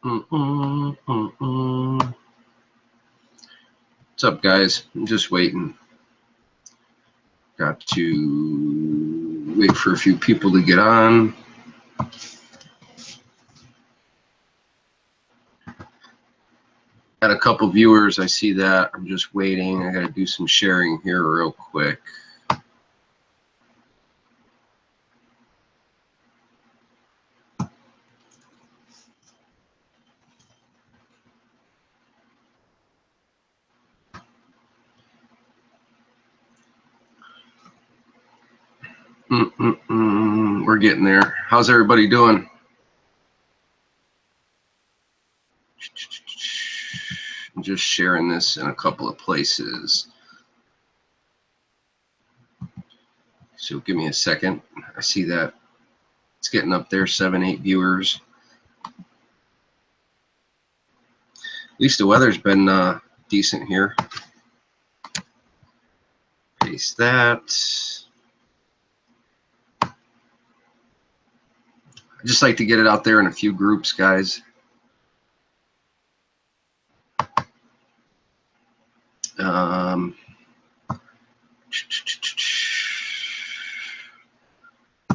What's up, guys? I'm just waiting. Got to wait for a few people to get on. Got a couple viewers. I see that. I'm just waiting. I got to do some sharing here real quick. We're getting there. How's everybody doing? I'm just sharing this in a couple of places. So give me a second. I see that it's getting up there, 7, 8 viewers. At least the weather's been decent here. Paste that. I just like to get it out there in a few groups, guys.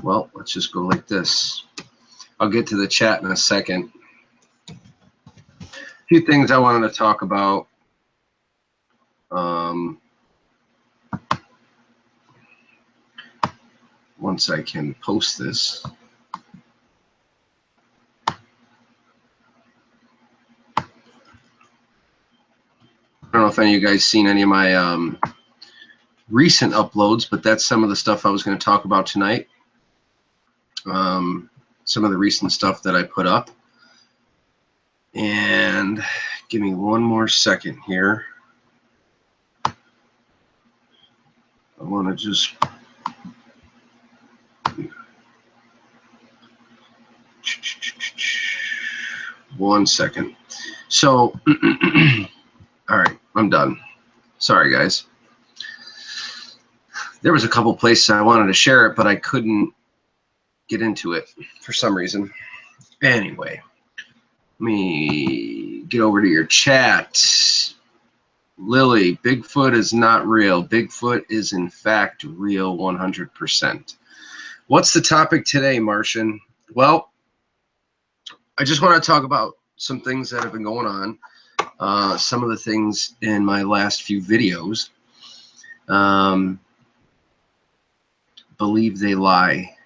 Well, let's just go like this. I'll get to the chat in a second. A few things I wanted to talk about. Once I can post this. I don't know if any of you guys seen any of my recent uploads, but that's some of the stuff I was going to talk about tonight. Some of the recent stuff that I put up. And give me one more second here. I want to just... One second. So, all right, I'm done. Sorry, guys. There was a couple places I wanted to share it, but I couldn't get into it for some reason. Anyway, let me get over to your chat. Lily, Bigfoot is not real. Bigfoot is in fact real 100%. What's the topic today, Martian? Well, I just want to talk about some things that have been going on. Some of the things in my last few videos. Believe they lie.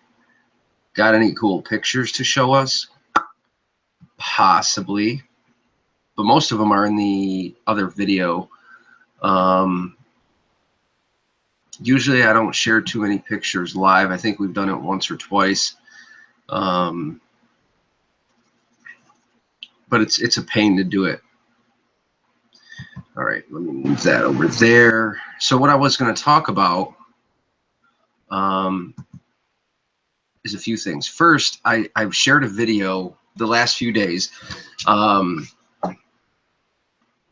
Got any cool pictures to show us? Possibly. But most of them are in the other video. Usually I don't share too many pictures live. I think we've done it once or twice. But it's a pain to do it. All right, let me move that over there. So what I was going to talk about is a few things. First, I've shared a video the last few days, and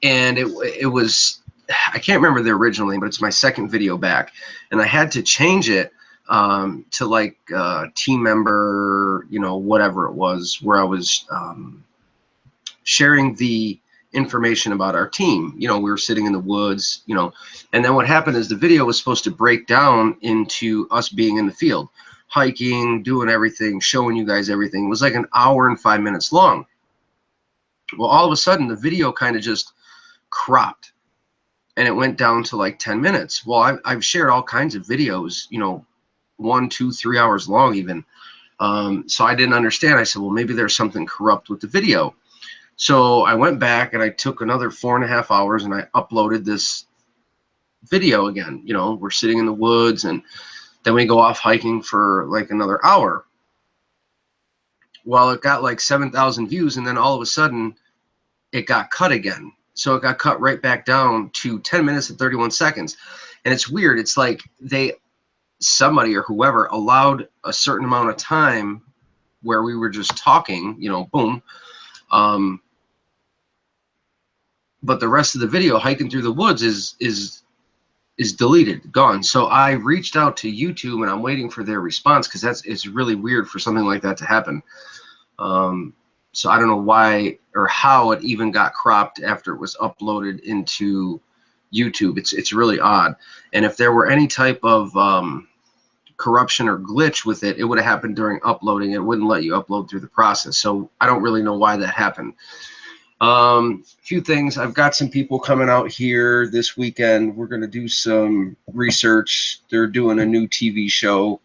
it was, I can't remember the original name, but it's my second video back, and I had to change it to like team member, you know, whatever it was, where I was sharing the information about our team. You know, we were sitting in the woods, you know, and then what happened is the video was supposed to break down into us being in the field, hiking, doing everything, showing you guys everything. It was like an hour and 5 minutes long. Well, all of a sudden the video kind of just cropped and it went down to like 10 minutes. Well, I've shared all kinds of videos, you know, 1, 2, 3 hours long even. So I didn't understand. I said, well, maybe there's something corrupt with the video. So I went back and I took another 4.5 hours and I uploaded this video again. You know, we're sitting in the woods and then we go off hiking for like another hour. Well, it got like 7,000 views and then all of a sudden it got cut again. So it got cut right back down to 10 minutes and 31 seconds. And it's weird. It's like somebody or whoever allowed a certain amount of time where we were just talking, you know, boom. But the rest of the video, hiking through the woods, is deleted, gone. So I reached out to YouTube and I'm waiting for their response because it's really weird for something like that to happen. So I don't know why or how it even got cropped after it was uploaded into YouTube. It's really odd. And if there were any type of corruption or glitch with it, it would have happened during uploading. It wouldn't let you upload through the process. So I don't really know why that happened. A few things. I've got some people coming out here this weekend. We're going to do some research. They're doing a new TV show.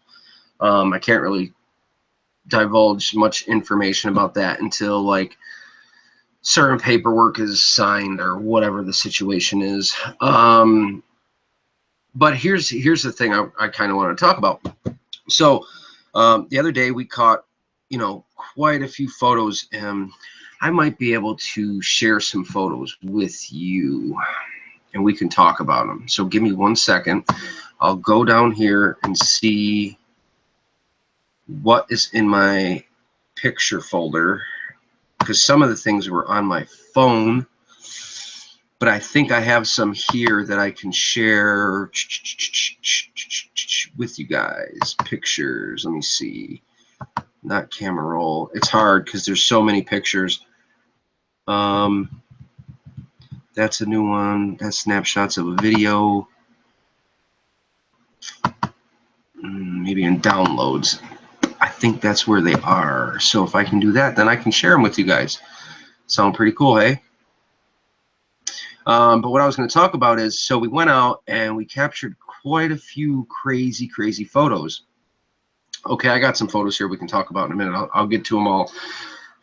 I can't really divulge much information about that until like certain paperwork is signed or whatever the situation is. But here's the thing I kind of want to talk about. So the other day we caught, you know, quite a few photos, and I might be able to share some photos with you and we can talk about them. So give me 1 second. I'll go down here and see what is in my picture folder, because some of the things were on my phone, but I think I have some here that I can share with you guys. Pictures, let me see. Not camera roll. It's hard because there's so many pictures. That's a new one. That's snapshots of a video. Maybe in downloads. I think that's where they are. So if I can do that, then I can share them with you guys. Sound pretty cool, hey? But what I was going to talk about is, so we went out and we captured quite a few crazy photos. Okay, I got some photos here we can talk about in a minute. I'll get to them all.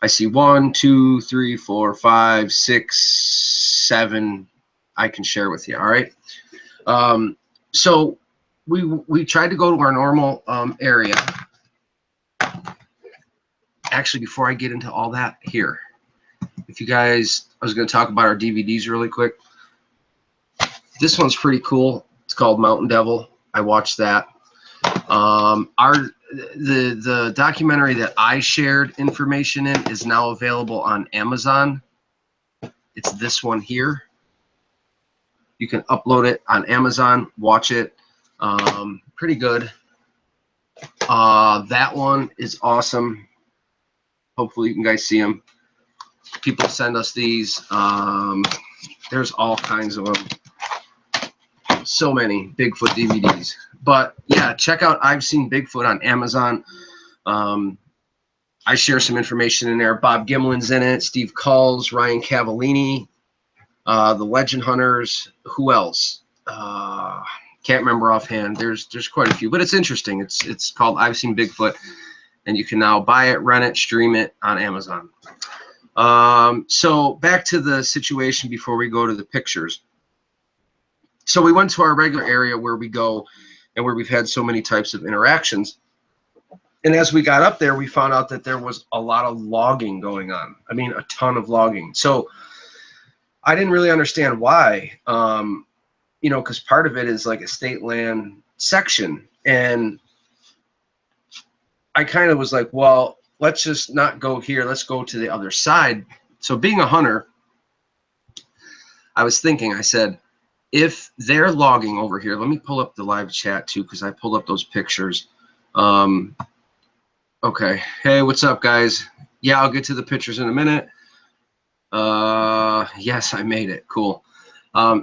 I see 1, 2, 3, 4, 5, 6, 7 I can share with you, all right? So we tried to go to our normal area. Actually, before I get into all that here, if you guys, I was going to talk about our DVDs really quick. This one's pretty cool. It's called Mountain Devil. I watched that. The documentary that I shared information in is now available on Amazon. It's this one here. You can upload it on Amazon, watch it. Pretty good. That one is awesome. Hopefully you can guys see them. People send us these. There's all kinds of them. So many Bigfoot DVDs. But yeah, check out I've Seen Bigfoot on Amazon. I share some information in there. Bob Gimlin's in it. Steve Culls, Ryan Cavallini, the Legend Hunters. Who else? Can't remember offhand. There's quite a few, but it's interesting. It's called I've Seen Bigfoot, and you can now buy it, rent it, stream it on Amazon. So back to the situation before we go to the pictures. So we went to our regular area where we go and where we've had so many types of interactions. And as we got up there, we found out that there was a lot of logging going on. I mean, a ton of logging. So I didn't really understand why, you know, because part of it is like a state land section. And I kind of was like, well, let's just not go here. Let's go to the other side. So being a hunter, I was thinking, I said, if they're logging over here, let me pull up the live chat too, because I pulled up those pictures. Okay. Hey, what's up, guys? Yeah, I'll get to the pictures in a minute. Yes, I made it. Cool.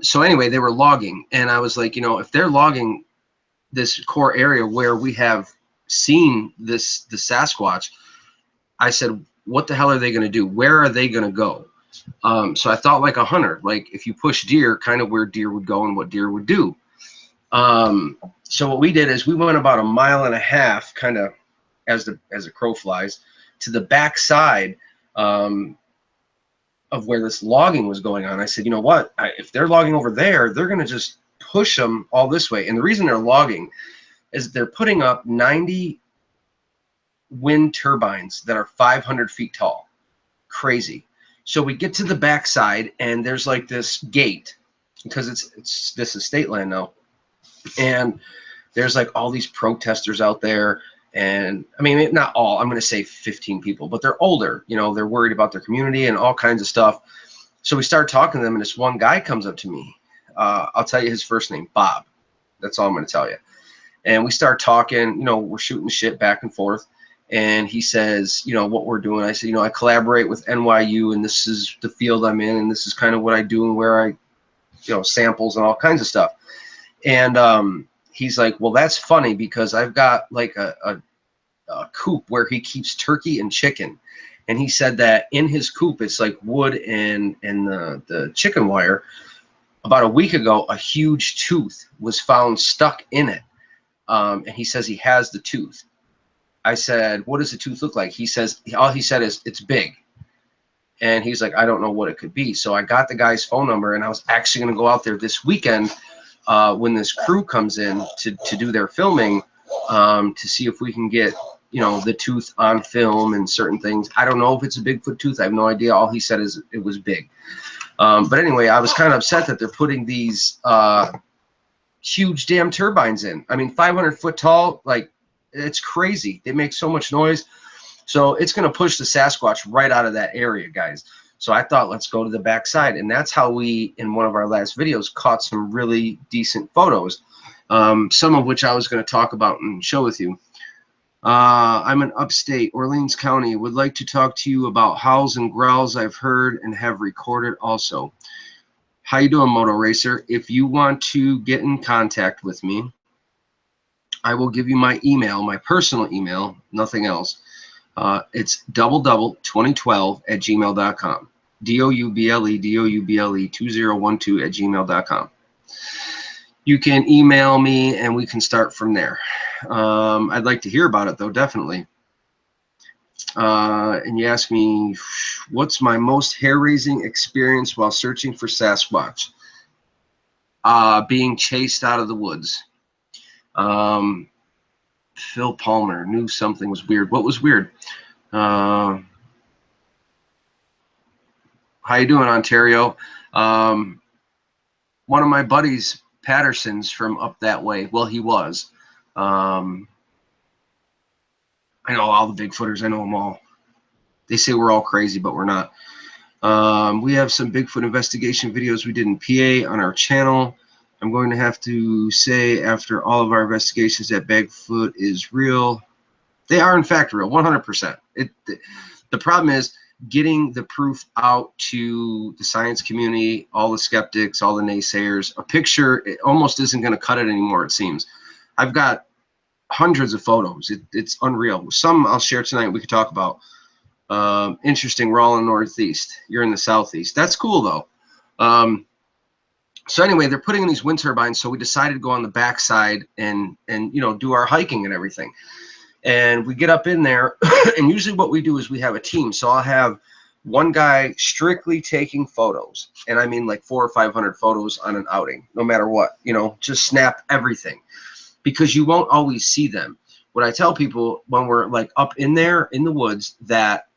So anyway, they were logging, and I was like, you know, if they're logging this core area where we have seen the Sasquatch, I said, what the hell are they going to do? Where are they going to go? So I thought like a hunter, like if you push deer, kind of where deer would go and what deer would do. So what we did is we went about 1.5 miles, kind of as a crow flies, to the back side of where this logging was going on. I said, you know what? If they're logging over there, they're going to just push them all this way. And the reason they're logging is they're putting up 90 wind turbines that are 500 feet tall. Crazy. So we get to the backside, and there's like this gate, because this is state land now, and there's like all these protesters out there. And I mean, not all, I'm going to say 15 people, but they're older, you know, they're worried about their community and all kinds of stuff. So we start talking to them, and this one guy comes up to me. I'll tell you his first name, Bob. That's all I'm going to tell you. And we start talking, you know, we're shooting shit back and forth. And he says, you know, what we're doing. I said, you know, I collaborate with NYU, and this is the field I'm in, and this is kind of what I do and where I, you know, samples and all kinds of stuff. And he's like, well, that's funny because I've got like a coop where he keeps turkey and chicken. And he said that in his coop, it's like wood and the chicken wire. About a week ago, a huge tooth was found stuck in it. And he says he has the tooth. I said, what does the tooth look like? He says, all he said is, it's big. And he's like, I don't know what it could be. So I got the guy's phone number, and I was actually going to go out there this weekend when this crew comes in to do their filming, to see if we can get, you know, the tooth on film and certain things. I don't know if it's a Bigfoot tooth. I have no idea. All he said is it was big. But anyway, I was kind of upset that they're putting these huge damn turbines in. I mean, 500 foot tall, like, it's crazy. They make so much noise. So it's going to push the Sasquatch right out of that area, guys. So I thought, let's go to the backside. And that's how we, in one of our last videos, caught some really decent photos, some of which I was going to talk about and show with you. I'm in upstate Orleans County. Would like to talk to you about howls and growls I've heard and have recorded also. How you doing, Moto Racer? If you want to get in contact with me, I will give you my email, my personal email, nothing else. It's double2012@gmail.com. double2012@gmail.com. You can email me and we can start from there. I'd like to hear about it though, definitely. And you ask me, what's my most hair-raising experience while searching for Sasquatch? Being chased out of the woods. Phil Palmer knew something was weird. What was weird? How you doing, Ontario? One of my buddies, Patterson's from up that way. Well, he was. I know all the Bigfooters. I know them all. They say we're all crazy, but we're not. We have some Bigfoot investigation videos we did in PA on our channel. I'm going to have to say, after all of our investigations, that Bigfoot is real. They are, in fact, real, 100%. The problem is getting the proof out to the science community, all the skeptics, all the naysayers. A picture, it almost isn't going to cut it anymore, it seems. I've got hundreds of photos. It's unreal. Some I'll share tonight we could talk about. Interesting, we're all in the Northeast. You're in the Southeast. That's cool, though. So anyway, they're putting in these wind turbines, so we decided to go on the backside and you know, do our hiking and everything. And we get up in there, and usually what we do is we have a team. So I'll have one guy strictly taking photos, and I mean like 400 or 500 photos on an outing, no matter what, you know, just snap everything, because you won't always see them. What I tell people when we're like up in there in the woods, that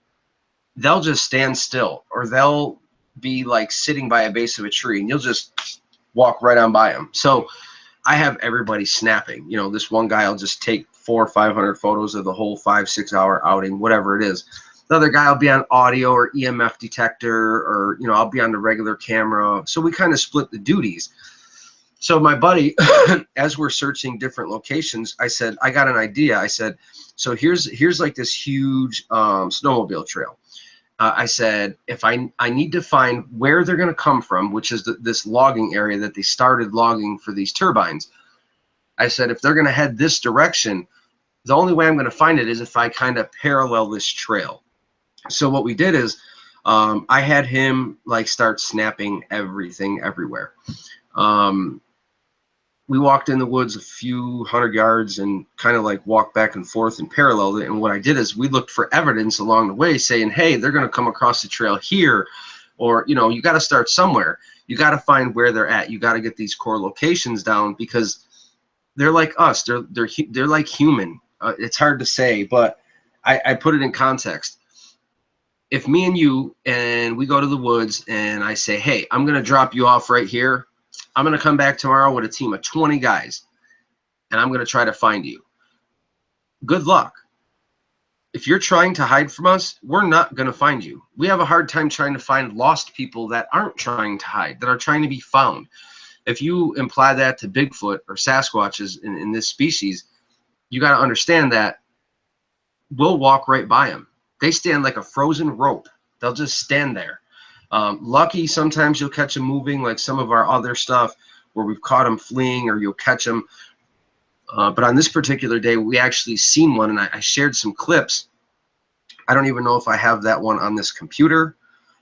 they'll just stand still, or they'll be like sitting by a base of a tree, and you'll just walk right on by them. So I have everybody snapping. You know, this one guy will just take 400 or 500 photos of the whole 5-6 hour outing, whatever it is. The other guy will be on audio or EMF detector, or, you know, I'll be on the regular camera. So we kind of split the duties. So my buddy, as we're searching different locations, I said, I got an idea. I said, so here's like this huge snowmobile trail. I said, if I need to find where they're going to come from, which is this logging area that they started logging for these turbines. I said, if they're going to head this direction, the only way I'm going to find it is if I kind of parallel this trail. So what we did is I had him like start snapping everything everywhere. We walked in the woods a few hundred yards and kind of like walked back and forth and paralleled it. And what I did is we looked for evidence along the way saying, hey, they're going to come across the trail here, or, you know, you got to start somewhere. You got to find where they're at. You got to get these core locations down, because they're like us. They're like human. It's hard to say, but I put it in context. If me and you, and we go to the woods and I say, hey, I'm going to drop you off right here. I'm going to come back tomorrow with a team of 20 guys, and I'm going to try to find you. Good luck. If you're trying to hide from us, we're not going to find you. We have a hard time trying to find lost people that aren't trying to hide, that are trying to be found. If you imply that to Bigfoot or Sasquatches in this species, you got to understand that we'll walk right by them. They stand like a frozen rope. They'll just stand there. Lucky, sometimes you'll catch them moving, like some of our other stuff where we've caught them fleeing, or you'll catch them. But on this particular day, we actually seen one, and I shared some clips. I don't even know if I have that one on this computer.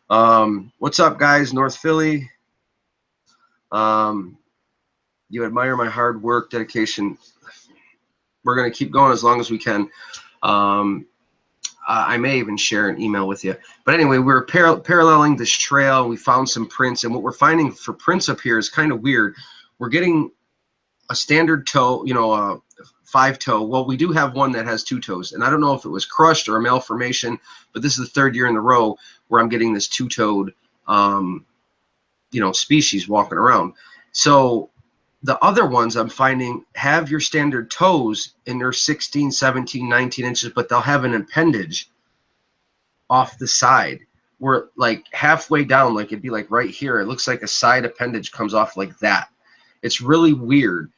What's up, guys? North Philly. You admire my hard work, dedication. We're going to keep going as long as we can. I may even share an email with you. But anyway, we're paralleling this trail. We found some prints, and what we're finding for prints up here is kind of weird. We're getting a standard toe, you know, a 5-toe. Well, we do have one that has 2 toes, and I don't know if it was crushed or a malformation, but this is the 3rd year in a row where I'm getting this 2-toed, you know, species walking around. So the other ones I'm finding have your standard toes, and they're 16, 17, 19 inches, but they'll have an appendage off the side. We're like halfway down, like it'd be like right here. It looks like a side appendage comes off like that. It's really weird.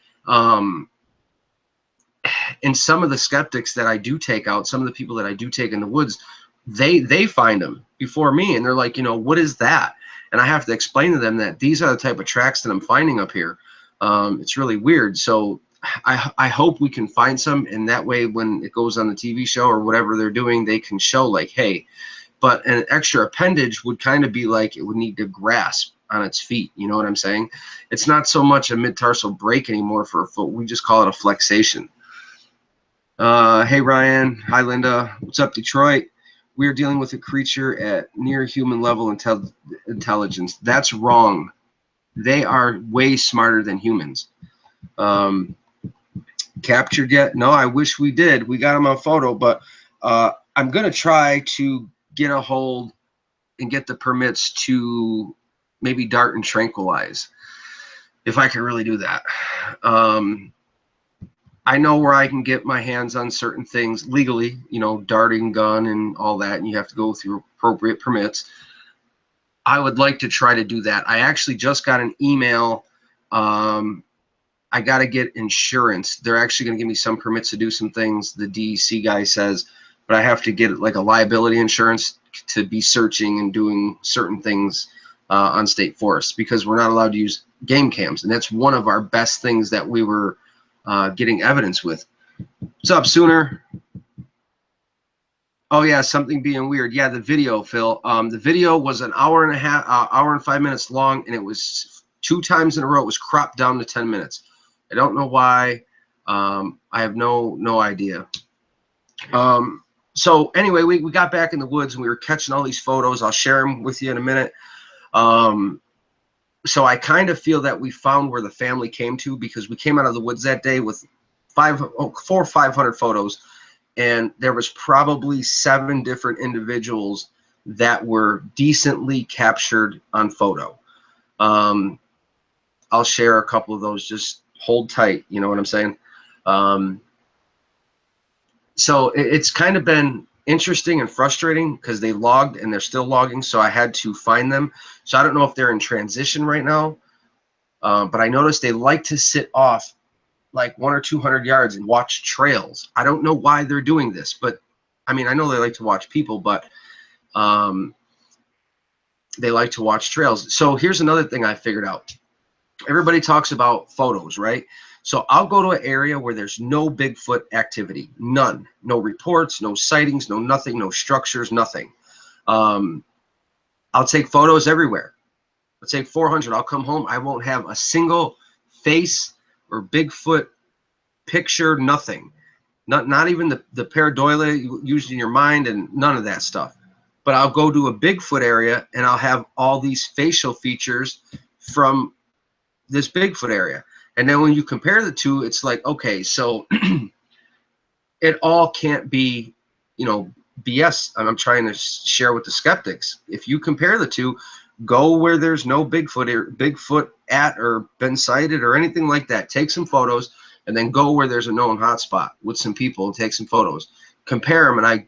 And some of the skeptics that I do take out, some of the people that I do take in the woods, they find them before me, and they're like, you know, what is that? And I have to explain to them that these are the type of tracks that I'm finding up here. It's really weird. So I hope we can find some, and that way when it goes on the TV show or whatever they're doing, they can show like, hey, but an extra appendage would kind of be like it would need to grasp on its feet. You know what I'm saying? It's not so much a mid-tarsal break anymore for a foot. We just call it a flexation. Hey, Ryan. Hi, Linda. What's up, Detroit? We are dealing with a creature at near human level intelligence. That's wrong. They are way smarter than humans. Captured yet? No, I wish we did. We got them on photo, but I'm going to try to get a hold and get the permits to maybe dart and tranquilize, if I can really do that. I know where I can get my hands on certain things legally, you know, darting gun and all that, and you have to go through appropriate permits. I would like to try to do that. I actually just got an email. I got to get insurance. They're actually going to give me some permits to do some things, the DEC guy says, but I have to get like a liability insurance to be searching and doing certain things on state forests, because we're not allowed to use game cams. And that's one of our best things that we were getting evidence with. What's up, Sooner? Oh yeah, something being weird. Yeah, the video, Phil. The video was an hour and a half, hour and 5 minutes long, and it was 2 times in a row. It was cropped down to 10 minutes. I don't know why. I have no idea. So anyway, we got back in the woods, and we were catching all these photos. I'll share them with you in a minute. So I kind of feel that we found where the family came to, because we came out of the woods that day with 400 or 500 photos, and there was probably 7 different individuals that were decently captured on photo. I'll share a couple of those. Just hold tight, you know what I'm saying? So it's kind of been interesting and frustrating, because they logged and they're still logging, so I had to find them. So I don't know if they're in transition right now, but I noticed they like to sit off like 100 or 200 yards and watch trails. I don't know why they're doing this, but I mean, I know they like to watch people, but they like to watch trails. So here's another thing I figured out. Everybody talks about photos, right? So I'll go to an area where there's no Bigfoot activity, none, no reports, no sightings, no nothing, no structures, nothing. I'll take photos everywhere. I'll take 400. I'll come home. I won't have a single face or Bigfoot picture, nothing. Not even the pareidolia used in your mind, and none of that stuff. But I'll go to a Bigfoot area, and I'll have all these facial features from this Bigfoot area. And then when you compare the two, it's like, okay, so it all can't be, you know, BS. And I'm trying to share with the skeptics. If you compare the two, go where there's no Bigfoot at or been sighted or anything like that. Take some photos, and then go where there's a known hotspot with some people and take some photos. Compare them, and I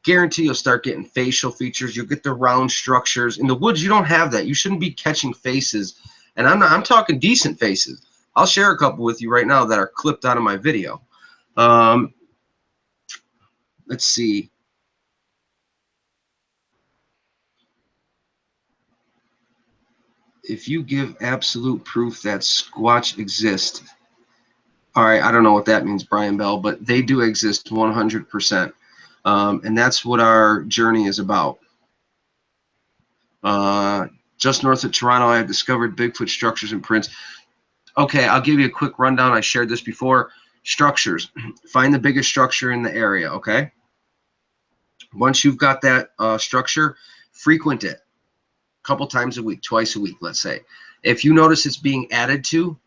guarantee you'll start getting facial features. You'll get the round structures. In the woods, you don't have that. You shouldn't be catching faces. And I'm talking decent faces. I'll share a couple with you right now that are clipped out of my video. let's see. If you give absolute proof that Squatch exists, all right, I don't know what that means, Brian Bell, but they do exist 100%. And that's what our journey is about. Just north of Toronto, I have discovered Bigfoot structures and prints. Okay, I'll give you a quick rundown. I shared this before. Structures. Find the biggest structure in the area, okay? Once you've got that structure, frequent it a couple times a week, twice a week, let's say. If you notice it's being added to,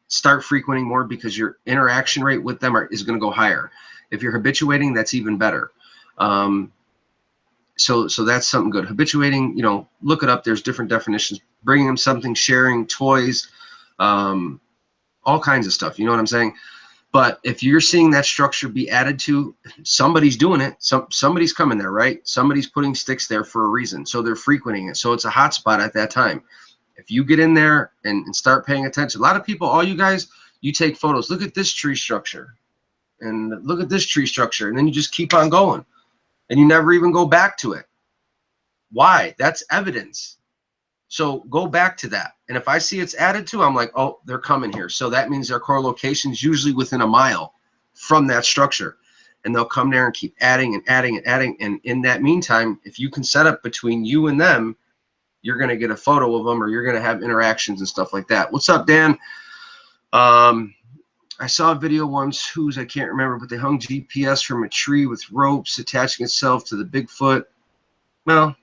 start frequenting more, because your interaction rate with them is going to go higher. If you're habituating, that's even better. So that's something good. Habituating, you know, look it up. There's different definitions. Bringing them something, sharing, toys, all kinds of stuff. You know what I'm saying? But if you're seeing that structure be added to, somebody's doing it. Somebody's coming there, right? Somebody's putting sticks there for a reason. So they're frequenting it. So it's a hot spot at that time. If you get in there and start paying attention, a lot of people, all you guys, you take photos. Look at this tree structure. And look at this tree structure. And then you just keep on going. And you never even go back to it. Why? That's evidence. So go back to that. And if I see it's added to, I'm like, oh, they're coming here. So that means their core location is usually within a mile from that structure. And they'll come there and keep adding and adding and adding. And in that meantime, if you can set up between you and them, you're going to get a photo of them, or you're going to have interactions and stuff like that. What's up, Dan? I saw a video once, I can't remember, but they hung GPS from a tree with ropes attaching itself to the Bigfoot. Well,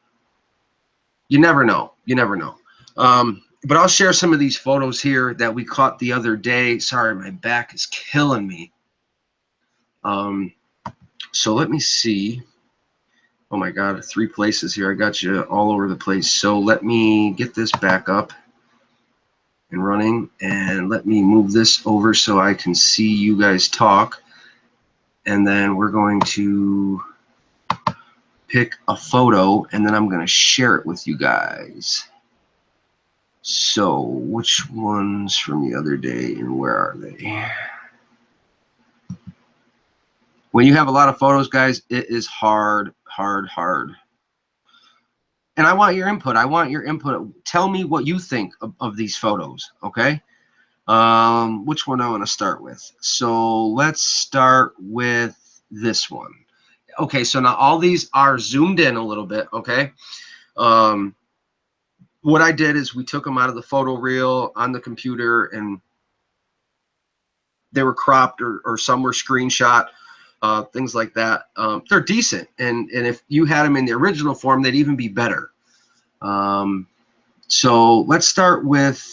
you never know. You never know. But I'll share some of these photos here that we caught the other day. Sorry, my back is killing me. So let me see. Oh my God, 3 places here. I got you all over the place. So let me get this back up and running, and let me move this over so I can see you guys talk. And then we're going to pick a photo, and then I'm going to share it with you guys. So which ones from the other day, and where are they? When you have a lot of photos, guys, it is hard. And I want your input. I want your input. Tell me what you think of these photos, okay? Which one I want to start with? So let's start with this one. Okay, so now all these are zoomed in a little bit, okay? What I did is we took them out of the photo reel on the computer, and they were cropped, or some were screenshot, things like that. They're decent, and if you had them in the original form, they'd even be better. So let's start with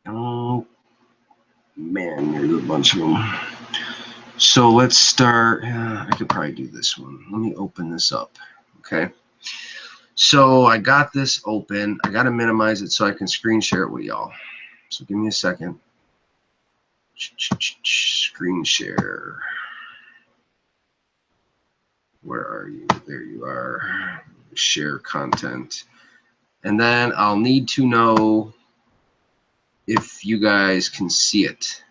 oh man, there's a bunch of them. So let's start. I could probably do this one. Let me open this up. Okay. So I got this open. I got to minimize it so I can screen share it with y'all. So give me a second. Screen share. Where are you? There you are. Share content. And then I'll need to know if you guys can see it.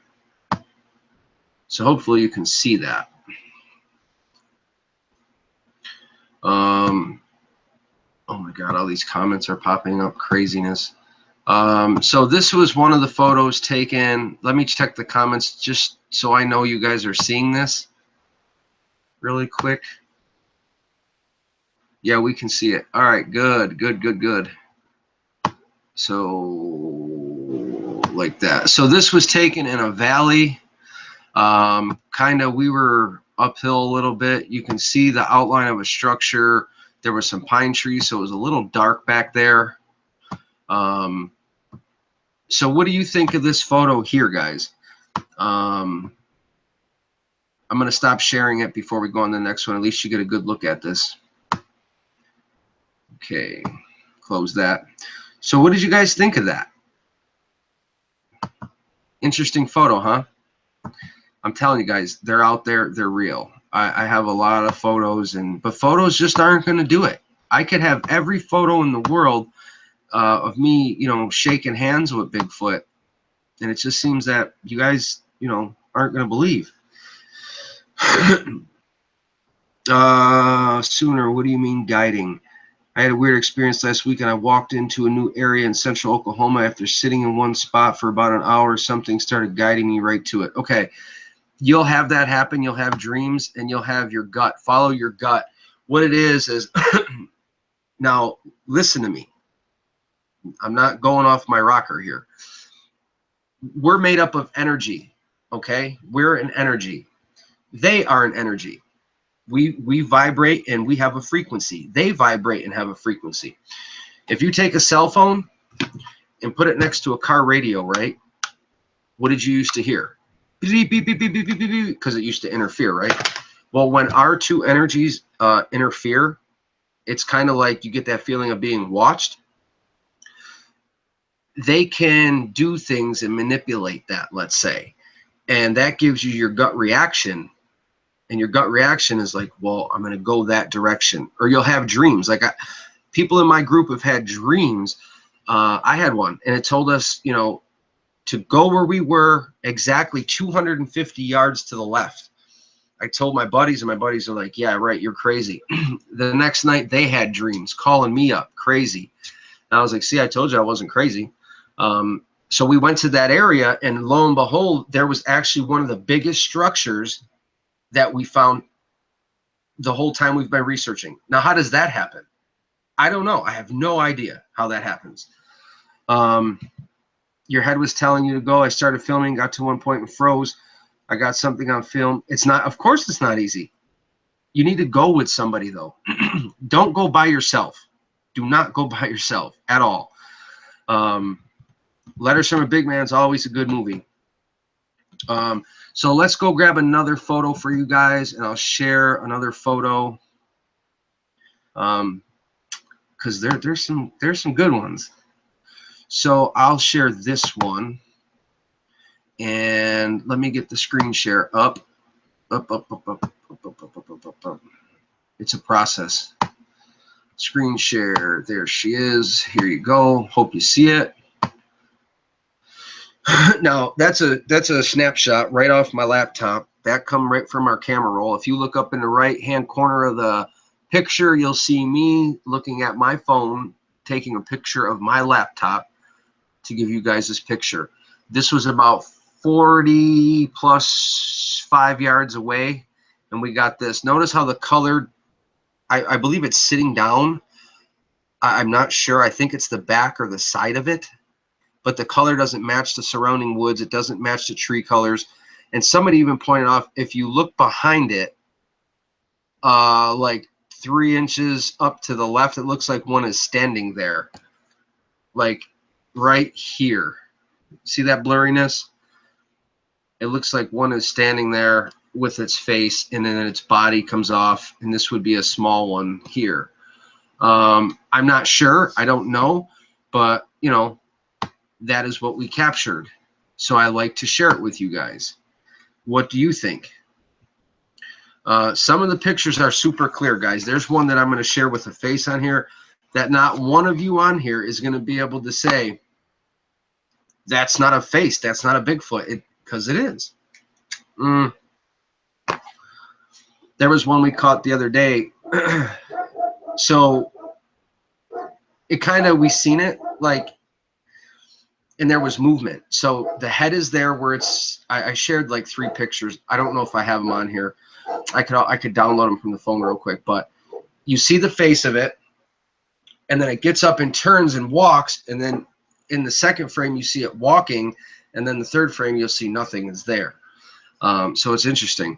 So hopefully you can see that. Oh my God, all these comments are popping up. Craziness. So this was one of the photos taken. Let me check the comments just so I know you guys are seeing this really quick. Yeah, we can see it. All right, good. So like that. So this was taken in a valley. Kind of, we were uphill a little bit. You can see the outline of a structure. There were some pine trees, so it was a little dark back there. So what do you think of this photo here, guys? I'm going to stop sharing it before we go on to the next one. At least you get a good look at this. Okay, close that. So what did you guys think of that? Interesting photo, huh? I'm telling you guys, they're out there. They're real. I have a lot of photos, but photos just aren't going to do it. I could have every photo in the world of me, you know, shaking hands with Bigfoot, and it just seems that you guys, you know, aren't going to believe. Sooner, what do you mean guiding? I had a weird experience last week, and I walked into a new area in central Oklahoma. After sitting in one spot for about an hour, something started guiding me right to it. Okay, you'll have that happen. You'll have dreams, and you'll have your gut. Follow your gut. What it is now listen to me. I'm not going off my rocker here. We're made up of energy, okay? We're an energy. They are an energy. We vibrate and we have a frequency. They vibrate and have a frequency. If you take a cell phone and put it next to a car radio, right? What did you used to hear? Beep, beep, beep, beep, beep, beep, beep, because it used to interfere, right? Well, when our two energies interfere, it's kind of like you get that feeling of being watched. They can do things and manipulate that, let's say, and that gives you your gut reaction. And your gut reaction is like, well, I'm going to go that direction. Or you'll have dreams. Like people in my group have had dreams. I had one, and it told us, you know, to go where we were exactly 250 yards to the left. I told my buddies, and my buddies are like, yeah, right, you're crazy. The next night, they had dreams calling me up, crazy. And I was like, see, I told you I wasn't crazy. So we went to that area, and lo and behold, there was actually one of the biggest structures that we found the whole time we've been researching. Now, how does that happen? I don't know. I have no idea how that happens. Your head was telling you to go. I started filming, got to one point and froze. I got something on film. It's not, of course it's not easy. You need to go with somebody though. Don't go by yourself. Do not go by yourself at all. Letters from a Big Man is always a good movie. So let's go grab another photo for you guys, and I'll share another photo. Because there's some good ones. So I'll share this one, and let me get the screen share up. It's a process. Screen share. There she is. Here you go. Hope you see it. Now that's a snapshot right off my laptop. That come right from our camera roll. If you look up in the right-hand corner of the picture, you'll see me looking at my phone, taking a picture of my laptop to give you guys this picture. This was about 40 plus 5 yards away, and we got this. Notice how the color, I believe it's sitting down. I'm not sure. I think it's the back or the side of it. But the color doesn't match the surrounding woods. It doesn't match the tree colors. And somebody even pointed off, if you look behind it, like 3 inches up to the left, it looks like one is standing there. Like right here. See that blurriness? It looks like one is standing there with its face, and then its body comes off, and this would be a small one here. I'm not sure. I don't know. But, you know, that is what we captured. So I like to share it with you guys. What do you think? Some of the pictures are super clear, guys. There's one that I'm going to share with a face on here that not one of you on here is going to be able to say, that's not a face, that's not a Bigfoot, because it is. There was one we caught the other day. So it kind of, we seen it like, and there was movement. So the head is there where it's, I shared like 3 pictures. I don't know if I have them on here. I could download them from the phone real quick, but you see the face of it, and then it gets up and turns and walks, and then in the second frame you see it walking, and then the third frame you'll see nothing is there. So it's interesting.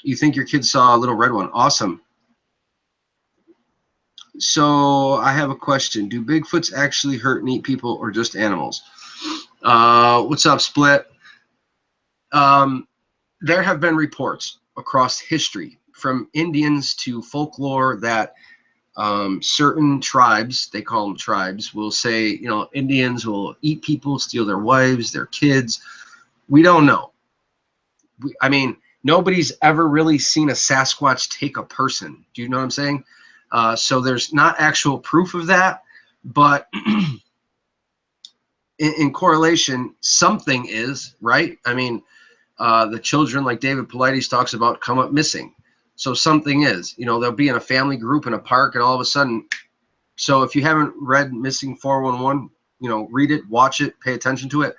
You think your kid saw a little red one? Awesome. So I have a question. Do Bigfoots actually hurt and eat people, or just animals? What's up, Split? There have been reports across history, from Indians to folklore, that certain tribes, they call them tribes, will say, you know, Indians will eat people, steal their wives, their kids. We don't know. I mean, nobody's ever really seen a Sasquatch take a person. Do you know what I'm saying? So there's not actual proof of that, but in correlation, something is, right? I mean, the children, like David Paulides talks about, come up missing. So something is, you know, they'll be in a family group in a park, and all of a sudden, so if you haven't read Missing 411, you know, read it, watch it, pay attention to it,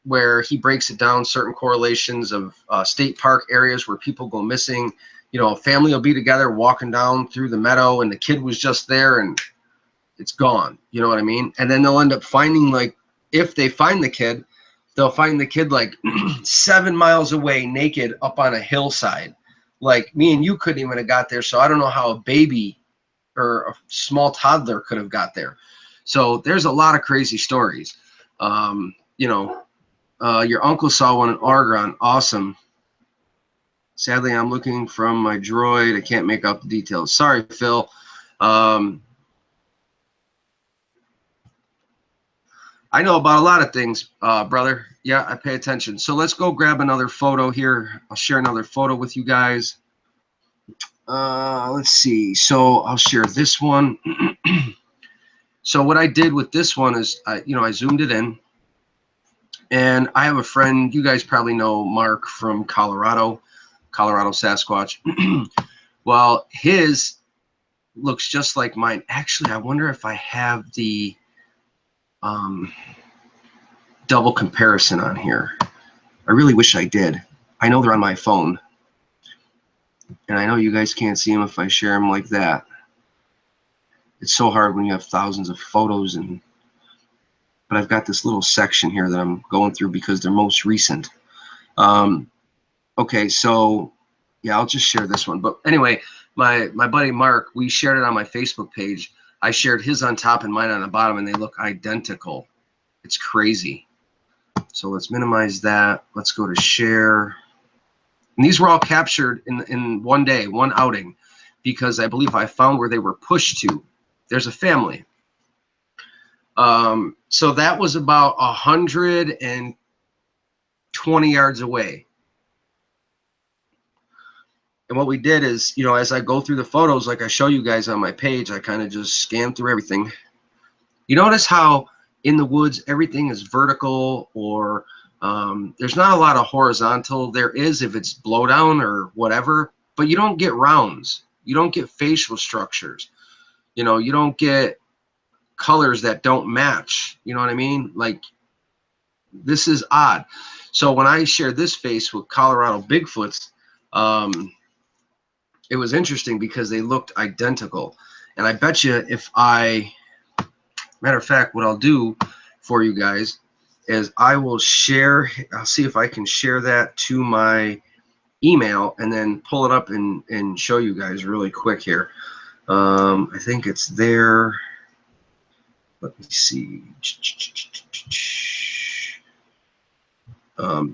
where he breaks it down, certain correlations of state park areas where people go missing. You know, a family will be together walking down through the meadow, and the kid was just there, and it's gone. You know what I mean? And then they'll end up finding, like, if they find the kid, they'll find the kid like 7 miles away, naked up on a hillside. Like, me and you couldn't even have got there. So I don't know how a baby or a small toddler could have got there. So there's a lot of crazy stories. You know, your uncle saw one in Oregon. Awesome. Sadly, I'm looking from my droid. I can't make out the details. Sorry, Phil. I know about a lot of things, brother. Yeah, I pay attention. So let's go grab another photo here. I'll share another photo with you guys. Let's see. So I'll share this one. So what I did with this one is, you know, I zoomed it in. And I have a friend, you guys probably know Mark from Colorado Sasquatch. Well, his looks just like mine. Actually, I wonder if I have the double comparison on here. I really wish I did. I know they're on my phone, and I know you guys can't see them if I share them like that. It's so hard when you have thousands of photos, but I've got this little section here that I'm going through because they're most recent. Okay, so yeah, I'll just share this one. But anyway, my buddy Mark, we shared it on my Facebook page. I shared his on top and mine on the bottom, and they look identical. It's crazy. So let's minimize that. Let's go to share. And these were all captured in one day, one outing, because I believe I found where they were pushed to. There's a family. So that was about 120 yards away. And what we did is, you know, as I go through the photos, like I show you guys on my page, I kind of just scan through everything. You notice how in the woods, everything is vertical, or there's not a lot of horizontal. There is if it's blowdown or whatever, but you don't get rounds. You don't get facial structures. You know, you don't get colors that don't match. You know what I mean? Like, this is odd. So when I shared this face with Colorado Bigfoots, it was interesting because they looked identical. And I bet you if matter of fact, what I'll do for you guys is I will share, I'll see if I can share that to my email and then pull it up and show you guys really quick here. I think it's there. Let me see.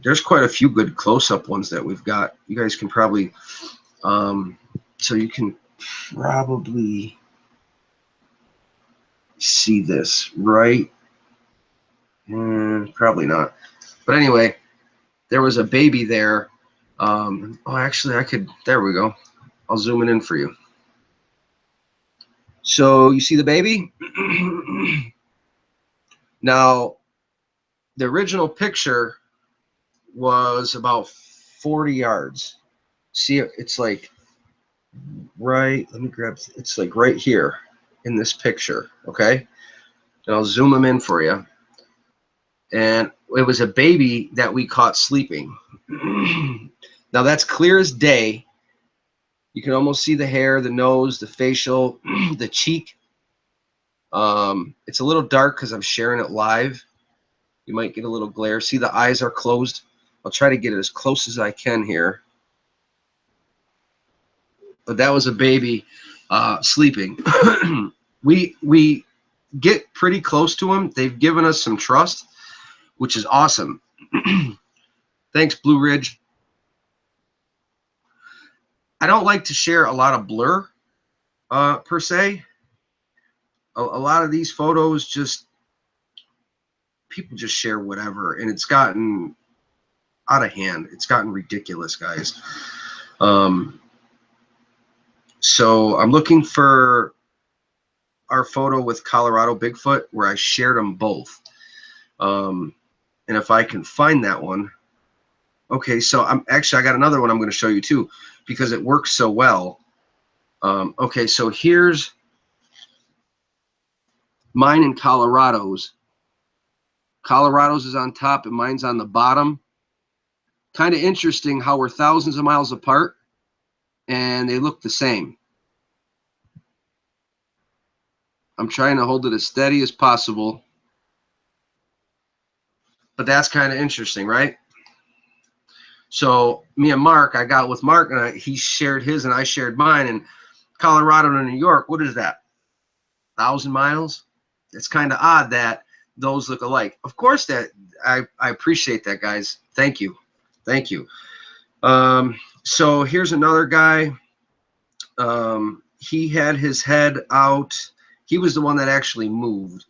There's quite a few good close-up ones that we've got. You guys can probably, so you can probably see this, right? Probably not. But anyway, there was a baby there. Oh, actually, I could, there we go. I'll zoom it in for you. So you see the baby? Now, the original picture was about 40 yards. See, it's like right, let me grab, it's like right here in this picture, okay? And I'll zoom them in for you. And it was a baby that we caught sleeping. Now that's clear as day. You can almost see the hair, the nose, the facial, the cheek. It's a little dark because I'm sharing it live. You might get a little glare. See, the eyes are closed. I'll try to get it as close as I can here. But that was a baby sleeping. We get pretty close to them. They've given us some trust, which is awesome. Thanks, Blue Ridge. I don't like to share a lot of blur per se. A lot of these photos, just people just share whatever, and it's gotten out of hand. It's gotten ridiculous, guys. So I'm looking for our photo with Colorado Bigfoot where I shared them both. And if I can find that one, Okay, so I'm actually, I got another one I'm going to show you too, because it works so well. Okay, so here's mine in Colorado's. Colorado's is on top and mine's on the bottom. Kind of interesting how we're thousands of miles apart and they look the same. I'm trying to hold it as steady as possible, but that's kind of interesting, right? So me and Mark, I got with Mark and he shared his and I shared mine. And Colorado to New York, what is that? 1,000 miles? It's kind of odd that those look alike. Of course, that I appreciate that, guys. Thank you. Thank you. So here's another guy. He had his head out. He was the one that actually moved.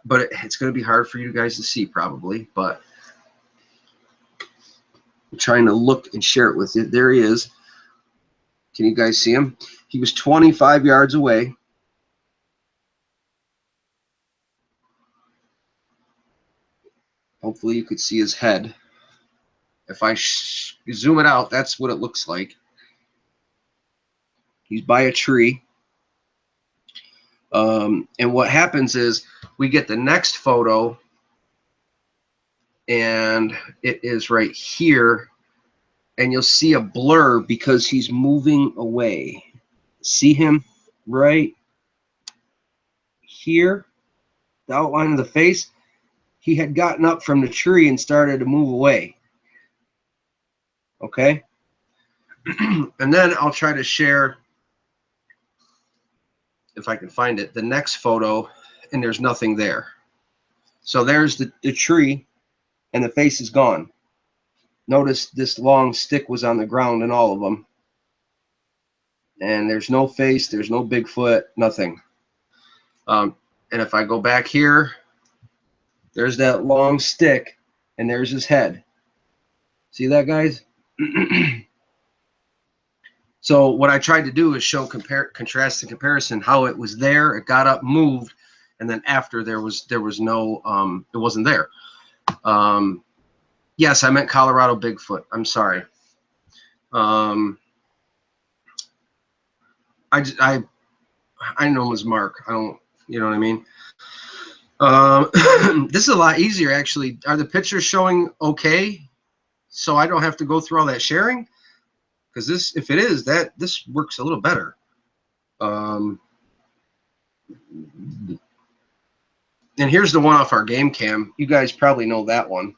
But it's going to be hard for you guys to see probably, but I'm trying to look and share it with you. There he is. Can you guys see him? He was 25 yards away. Hopefully you could see his head. If I zoom it out, that's what it looks like. He's by a tree. And what happens is we get the next photo, and it is right here. And you'll see a blur because he's moving away. See him right here? The outline of the face. He had gotten up from the tree and started to move away. Okay? And then I'll try to share, if I can find it, the next photo, and there's nothing there. So there's the tree, and the face is gone. Notice this long stick was on the ground in all of them. And there's no face, there's no Bigfoot, nothing. And if I go back here, there's that long stick, and there's his head. See that, guys? So what I tried to do is show contrast and comparison, how it was there, it got up, moved, and then after there was no, it wasn't there. Yes, I meant Colorado Bigfoot. I'm sorry. I know him as Mark. I don't, you know what I mean? This is a lot easier, actually. Are the pictures showing okay? So I don't have to go through all that sharing? Because this, if it is, this works a little better. And here's the one off our game cam. You guys probably know that one.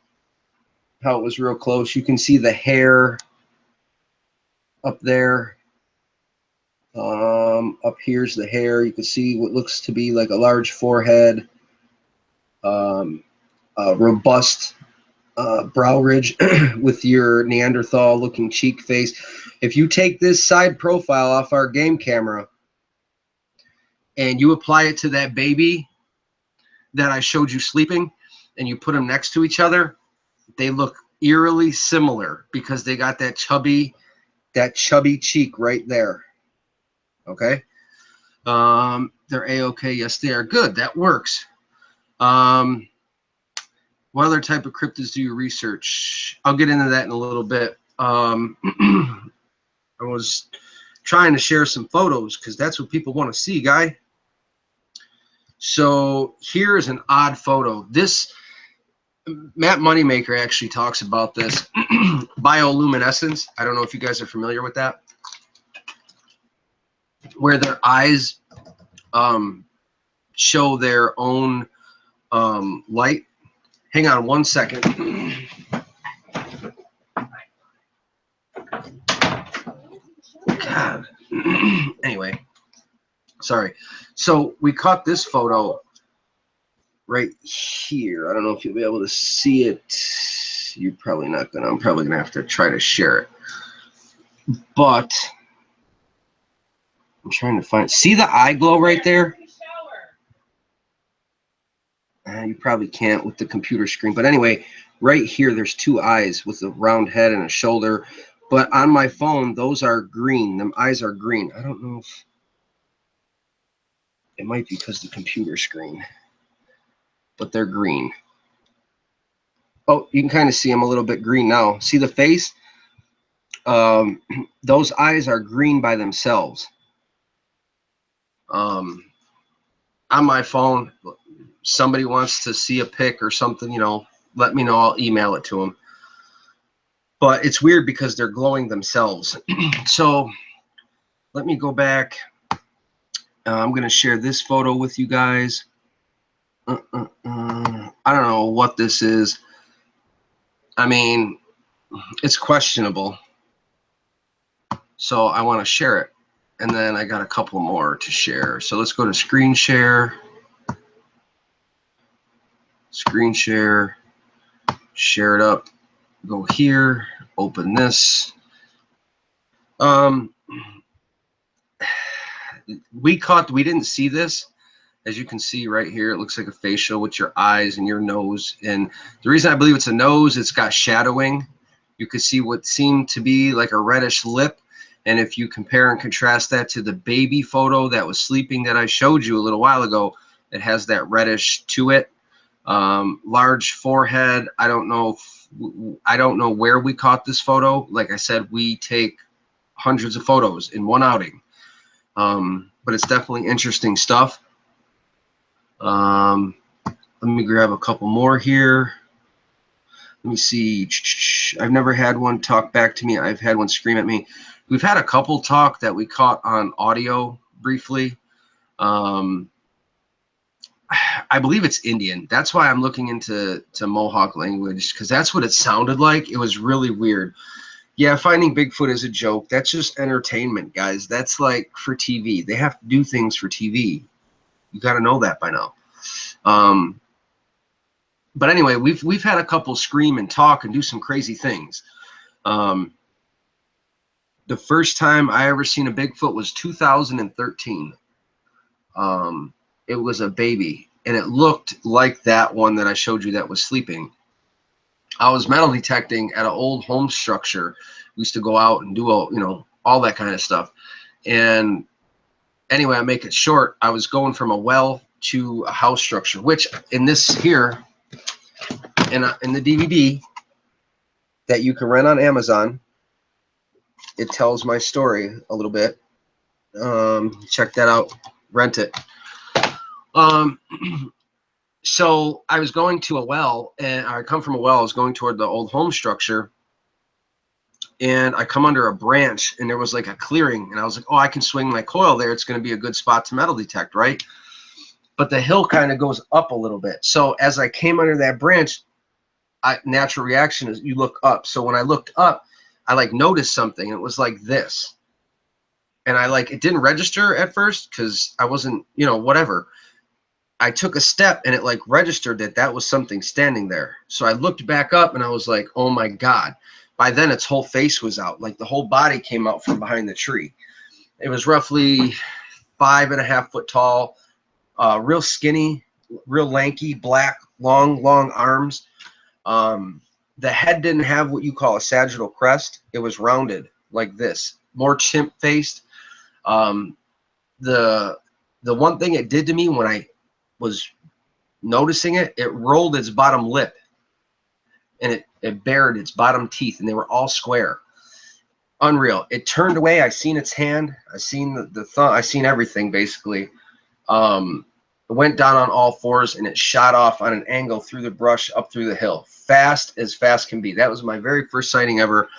How it was real close. You can see the hair up there. Up here's the hair. You can see what looks to be like a large forehead, a robust brow ridge with your Neanderthal looking cheek face. If you take this side profile off our game camera and you apply it to that baby that I showed you sleeping and you put them next to each other, they look eerily similar because they got that chubby cheek right there. Okay. They're A-okay. Yes, they are. Good. That works. What other type of cryptids do you research? I'll get into that in a little bit. I was trying to share some photos because that's what people want to see, guy. So here's an odd photo. This, Matt Moneymaker actually talks about this. Bioluminescence. I don't know if you guys are familiar with that. Where their eyes show their own light. Hang on one second. God. Anyway, sorry. So we caught this photo right here. I don't know if you'll be able to see it. You're probably not gonna. I'm probably gonna have to try to share it. But I'm trying to find. See the eye glow right there? You probably can't with the computer screen. But anyway, right here, there's two eyes with a round head and a shoulder. But on my phone, those are green. Them eyes are green. I don't know if it might be because the computer screen, but they're green. Oh, you can kind of see him a little bit green now. See the face? Those eyes are green by themselves. On my phone, somebody wants to see a pic or something, you know, let me know. I'll email it to them. But it's weird because they're glowing themselves. So let me go back. I'm going to share this photo with you guys. I don't know what this is. I mean, it's questionable. So I want to share it. And then I got a couple more to share. So let's go to screen share. Screen share. Share it up. Go here. Open this. We didn't see this. As you can see right here, it looks like a facial with your eyes and your nose. And the reason I believe it's a nose, it's got shadowing. You could see what seemed to be like a reddish lip. And if you compare and contrast that to the baby photo that was sleeping that I showed you a little while ago, it has that reddish to it. Large forehead. I don't know where we caught this photo. Like I said, we take hundreds of photos in one outing. But it's definitely interesting stuff. Let me grab a couple more here. Let me see. I've never had one talk back to me. I've had one scream at me. We've had a couple talk that we caught on audio briefly. I believe it's Indian. That's why I'm looking into Mohawk language, because that's what it sounded like. It was really weird. Yeah, finding Bigfoot is a joke. That's just entertainment, guys. That's like for TV. They have to do things for TV. You got to know that by now. But anyway, we've had a couple scream and talk and do some crazy things. The first time I ever seen a Bigfoot was 2013. It was a baby, and it looked like that one that I showed you that was sleeping. I was metal detecting at an old home structure. We used to go out and do all that kind of stuff. And anyway, I make it short. I was going from a well to a house structure, which in this here, in the DVD that you can rent on Amazon, it tells my story a little bit. Check that out. Rent it. So I was going to a well, and I come from a well. I was going toward the old home structure, and I come under a branch, and there was like a clearing, and I was like, oh, I can swing my coil there. It's going to be a good spot to metal detect, right? But the hill kind of goes up a little bit. So as I came under that branch, natural reaction is you look up. So when I looked up, I like noticed something. It was like this. And it didn't register at first because I wasn't, whatever. I took a step and it like registered that was something standing there. So I looked back up and I was like, oh my God. By then its whole face was out. Like the whole body came out from behind the tree. It was roughly 5.5 foot tall, real skinny, real lanky, black, long arms. The head didn't have what you call a sagittal crest. It was rounded like this, more chimp faced. The one thing it did to me when I was noticing it rolled its bottom lip, and it bared its bottom teeth, and they were all square. Unreal. It turned away. I seen its hand. I seen the thumb. I seen everything basically. It went down on all fours, and it shot off on an angle through the brush up through the hill, fast as fast can be. That was my very first sighting ever,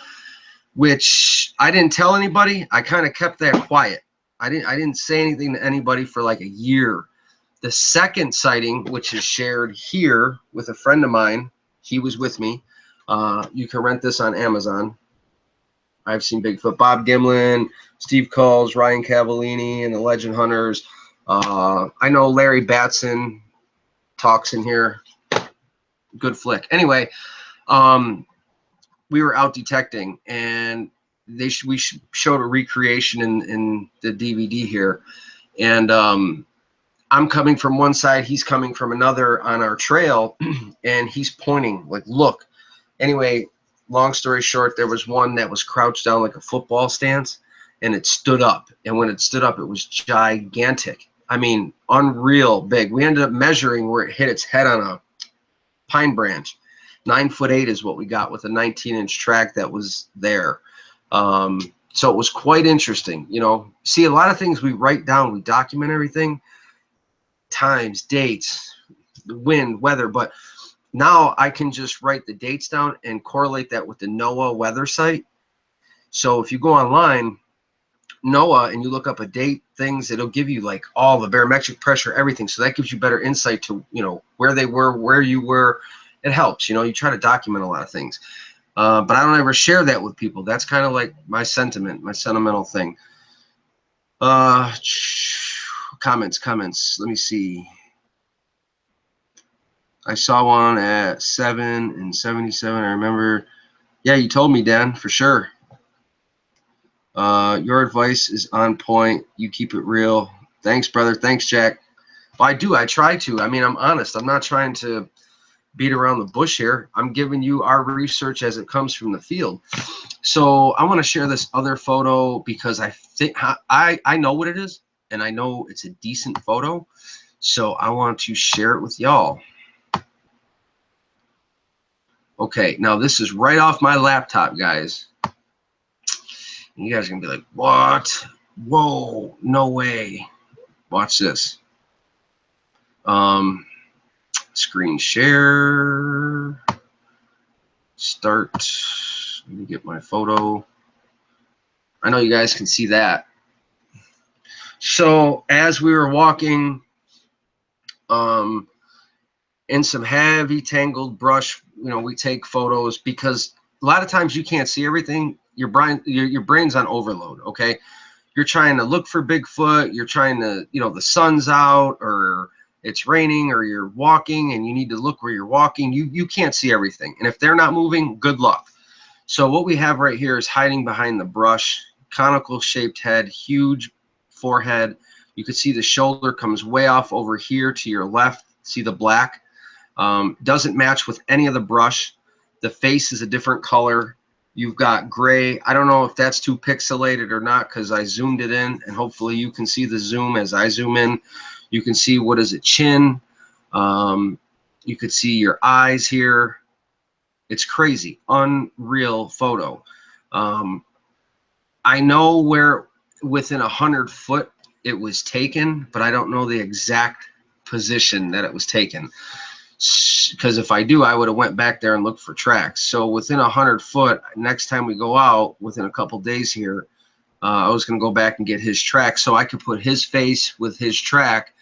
which I didn't tell anybody. I kind of kept that quiet. I didn't say anything to anybody for like a year. The second sighting, which is shared here with a friend of mine, he was with me. You can rent this on Amazon. I've seen Bigfoot. Bob Gimlin, Steve Culls, Ryan Cavallini, and the Legend Hunters. I know Larry Batson talks in here. Good flick. Anyway, we were out detecting, and we showed a recreation in the DVD here. And I'm coming from one side, he's coming from another on our trail, and he's pointing like, look. Anyway, long story short, there was one that was crouched down like a football stance, and it stood up. And when it stood up, it was gigantic. I mean, unreal big. We ended up measuring where it hit its head on a pine branch. 9'8" is what we got with a 19-inch track that was there. So it was quite interesting. You know, see, a lot of things we write down, we document everything, times, dates, the wind, weather, but now I can just write the dates down and correlate that with the NOAA weather site. So if you go online, NOAA, and you look up a date, things, it'll give you like all the barometric pressure, everything. So that gives you better insight to, you know, where they were, where you were. It helps, you know, you try to document a lot of things. But I don't ever share that with people. That's kind of like my sentiment, my sentimental thing. Comments. Let me see. I saw one at 7:77. I remember. Yeah, you told me, Dan, for sure. Your advice is on point. You keep it real. Thanks, brother. Thanks, Jack. Well, I do. I try to. I mean, I'm honest. I'm not trying to beat around the bush here. I'm giving you our research as it comes from the field. So I want to share this other photo because I think I know what it is, and I know it's a decent photo. So I want to share it with y'all. Okay, now this is right off my laptop, guys. And you guys are gonna be like, what? Whoa, no way. Watch this. Screen share. Start. Let me get my photo. I know you guys can see that. So as we were walking in some heavy tangled brush, you know, we take photos because a lot of times you can't see everything. Your brain's on overload, okay? You're trying to look for Bigfoot. You're trying to, you know, the sun's out or it's raining or you're walking and you need to look where you're walking. You can't see everything. And if they're not moving, good luck. So what we have right here is hiding behind the brush, conical shaped head, huge forehead. You can see the shoulder comes way off over here to your left. See the black? Doesn't match with any of the brush. The face is a different color. You've got gray. I don't know if that's too pixelated or not because I zoomed it in, and hopefully you can see the zoom as I zoom in. You can see, what is it, chin. You could see your eyes here. It's crazy, unreal photo. I know where within 100 foot it was taken, but I don't know the exact position that it was taken. Because if I do, I would have went back there and looked for tracks. So within 100 foot, next time we go out, within a couple days here, I was going to go back and get his track so I could put his face with his track,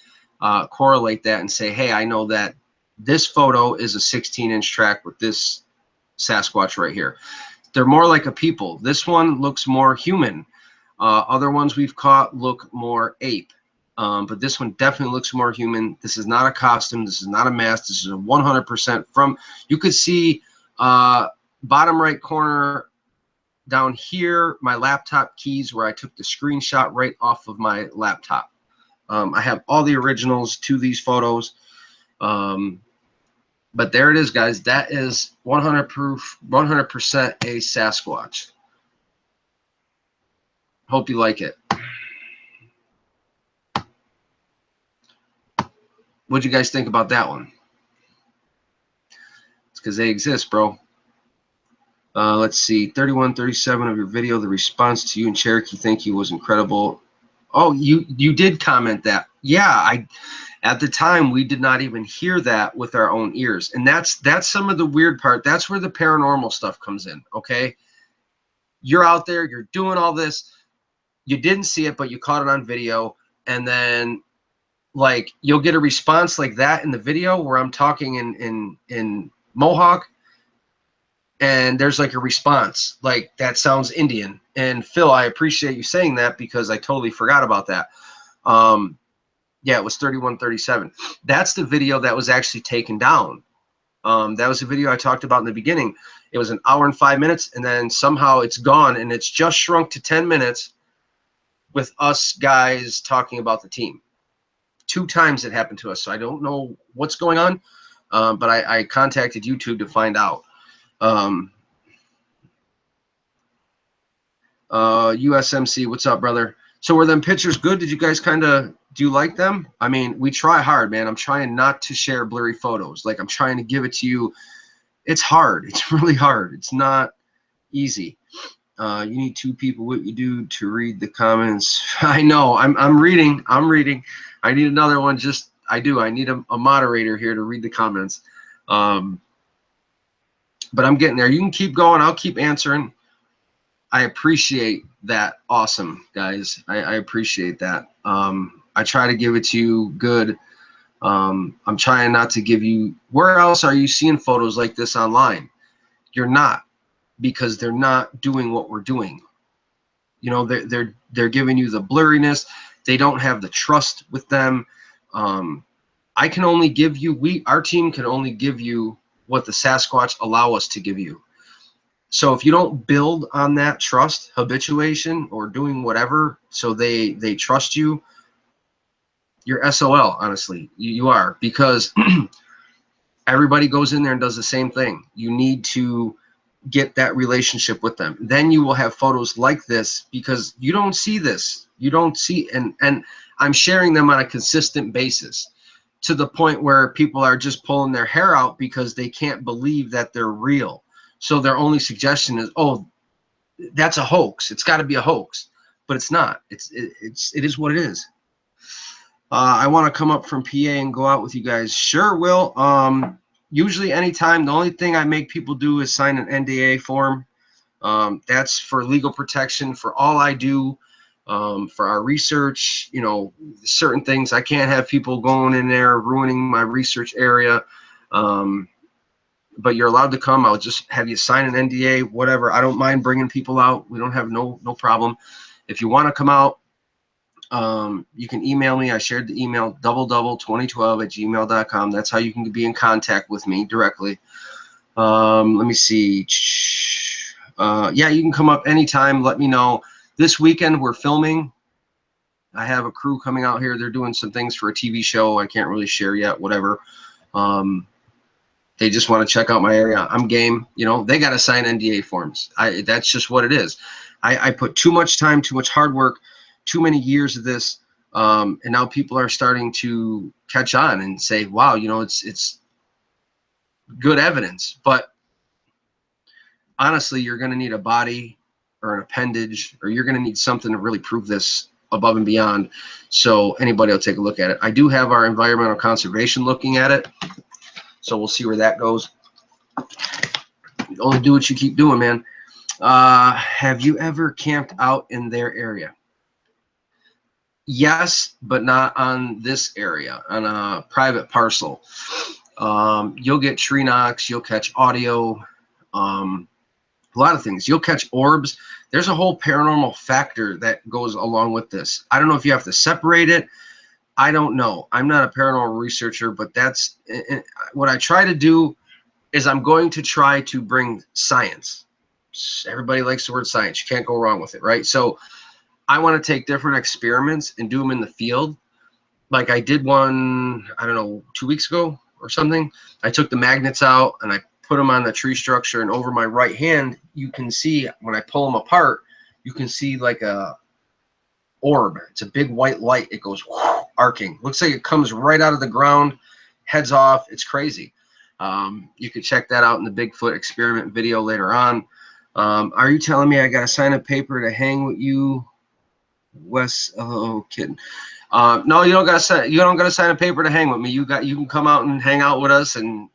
correlate that and say, hey, I know that this photo is a 16-inch track with this Sasquatch right here. They're more like a people. This one looks more human. Other ones we've caught look more ape. But this one definitely looks more human. This is not a costume. This is not a mask. This is a 100% from, you could see bottom right corner down here, my laptop keys where I took the screenshot right off of my laptop. I have all the originals to these photos. But there it is, guys. That is 100% proof, 100% a Sasquatch. Hope you like it. What'd you guys think about that one? It's because they exist, bro. Let's see, 3137 of your video, the response to you in Cherokee, thank you, was incredible. Oh, you did comment that. Yeah, at the time we did not even hear that with our own ears. And that's some of the weird part. That's where the paranormal stuff comes in, okay? You're out there, you're doing all this. You didn't see it, but you caught it on video, and then like you'll get a response like that in the video where I'm talking in Mohawk, and there's like a response like that sounds Indian. And Phil, I appreciate you saying that because I totally forgot about that. Yeah, it was 3137. That's the video that was actually taken down. That was the video I talked about in the beginning. It was 1 hour and 5 minutes, and then somehow it's gone, and it's just shrunk to 10 minutes with us guys talking about the team. 2 times it happened to us, so I don't know what's going on, but I contacted YouTube to find out. USMC, what's up, brother? So were them pictures good? Did you guys do you like them? I mean, we try hard, man. I'm trying not to share blurry photos. Like, I'm trying to give it to you it's hard. It's really hard. It's not easy. You need two people with you, dude, to read the comments. I know. I'm reading. I'm reading. I need another one. I need a moderator here to read the comments. But I'm getting there. You can keep going. I'll keep answering. I appreciate that. Awesome, guys. I appreciate that. I try to give it to you good. I'm trying not to give you. Where else are you seeing photos like this online? You're not, because they're not doing what we're doing. You know, they're giving you the blurriness. They don't have the trust with them. I can only give you, our team can only give you what the Sasquatch allow us to give you. So if you don't build on that trust, habituation, or doing whatever, so they trust you, you're SOL, honestly. You are, because everybody goes in there and does the same thing. You need to get that relationship with them. Then you will have photos like this, because you don't see this. You don't see, and I'm sharing them on a consistent basis, to the point where people are just pulling their hair out because they can't believe that they're real. So their only suggestion is, oh, that's a hoax. It's got to be a hoax. But it's not. It is what it is. I want to come up from PA and go out with you guys. Sure, will. Usually anytime. The only thing I make people do is sign an NDA form. That's for legal protection for all I do. For our research, you know, certain things. I can't have people going in there ruining my research area. But you're allowed to come. I'll just have you sign an NDA, whatever. I don't mind bringing people out. We don't have no problem. If you want to come out, you can email me. I shared the email, doubledouble2012@gmail.com. That's how you can be in contact with me directly. Let me see. Yeah, you can come up anytime. Let me know. This weekend we're filming. I have a crew coming out here. They're doing some things for a TV show. I can't really share yet, whatever. They just want to check out my area. I'm game. You know, they got to sign NDA forms. That's just what it is. I put too much time, too much hard work, too many years of this, and now people are starting to catch on and say, wow, you know, it's good evidence. But honestly, you're going to need a body or an appendage, or you're going to need something to really prove this above and beyond. So anybody will take a look at it. I do have our environmental conservation looking at it. So we'll see where that goes. Only do what you keep doing, man. Have you ever camped out in their area? Yes, but not on this area, on a private parcel. You'll get tree knocks, you'll catch audio, a lot of things. You'll catch orbs. There's a whole paranormal factor that goes along with this. I don't know if you have to separate it. I don't know. I'm not a paranormal researcher, but that's what I try to do. Is I'm going to try to bring science. Everybody likes the word science. You can't go wrong with it, right? So I want to take different experiments and do them in the field. Like I did one, I don't know, 2 weeks ago or something. I took the magnets out and I put them on the tree structure, and over my right hand, you can see when I pull them apart, you can see like a orb. It's a big white light. It goes arcing. Looks like it comes right out of the ground, heads off. It's crazy. You could check that out in the Bigfoot experiment video later on. Are you telling me I got to sign a paper to hang with you, Wes? Oh, kidding. No, you don't got to sign a paper to hang with me. You can come out and hang out with us and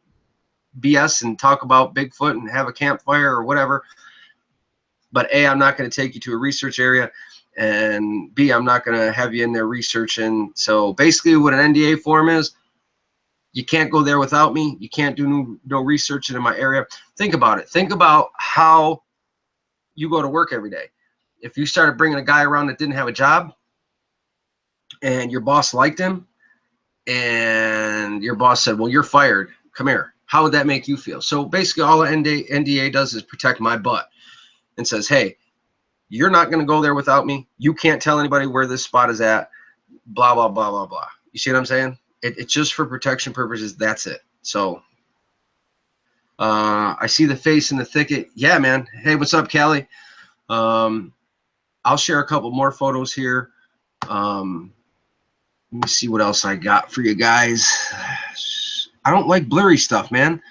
BS and talk about Bigfoot and have a campfire or whatever. But A, I'm not going to take you to a research area, and B, I'm not going to have you in there researching. So basically what an NDA form is, you can't go there without me. You can't do no research in my area. Think about it. Think about how you go to work every day. If you started bringing a guy around that didn't have a job and your boss liked him and your boss said, well, you're fired, come here. How would that make you feel? So basically all an NDA does is protect my butt and says, hey, you're not going to go there without me. You can't tell anybody where this spot is at, blah, blah, blah, blah, blah. You see what I'm saying? It's just for protection purposes. That's it. So I see the face in the thicket. Yeah, man. Hey, what's up, Callie? I'll share a couple more photos here. Let me see what else I got for you guys. I don't like blurry stuff, man.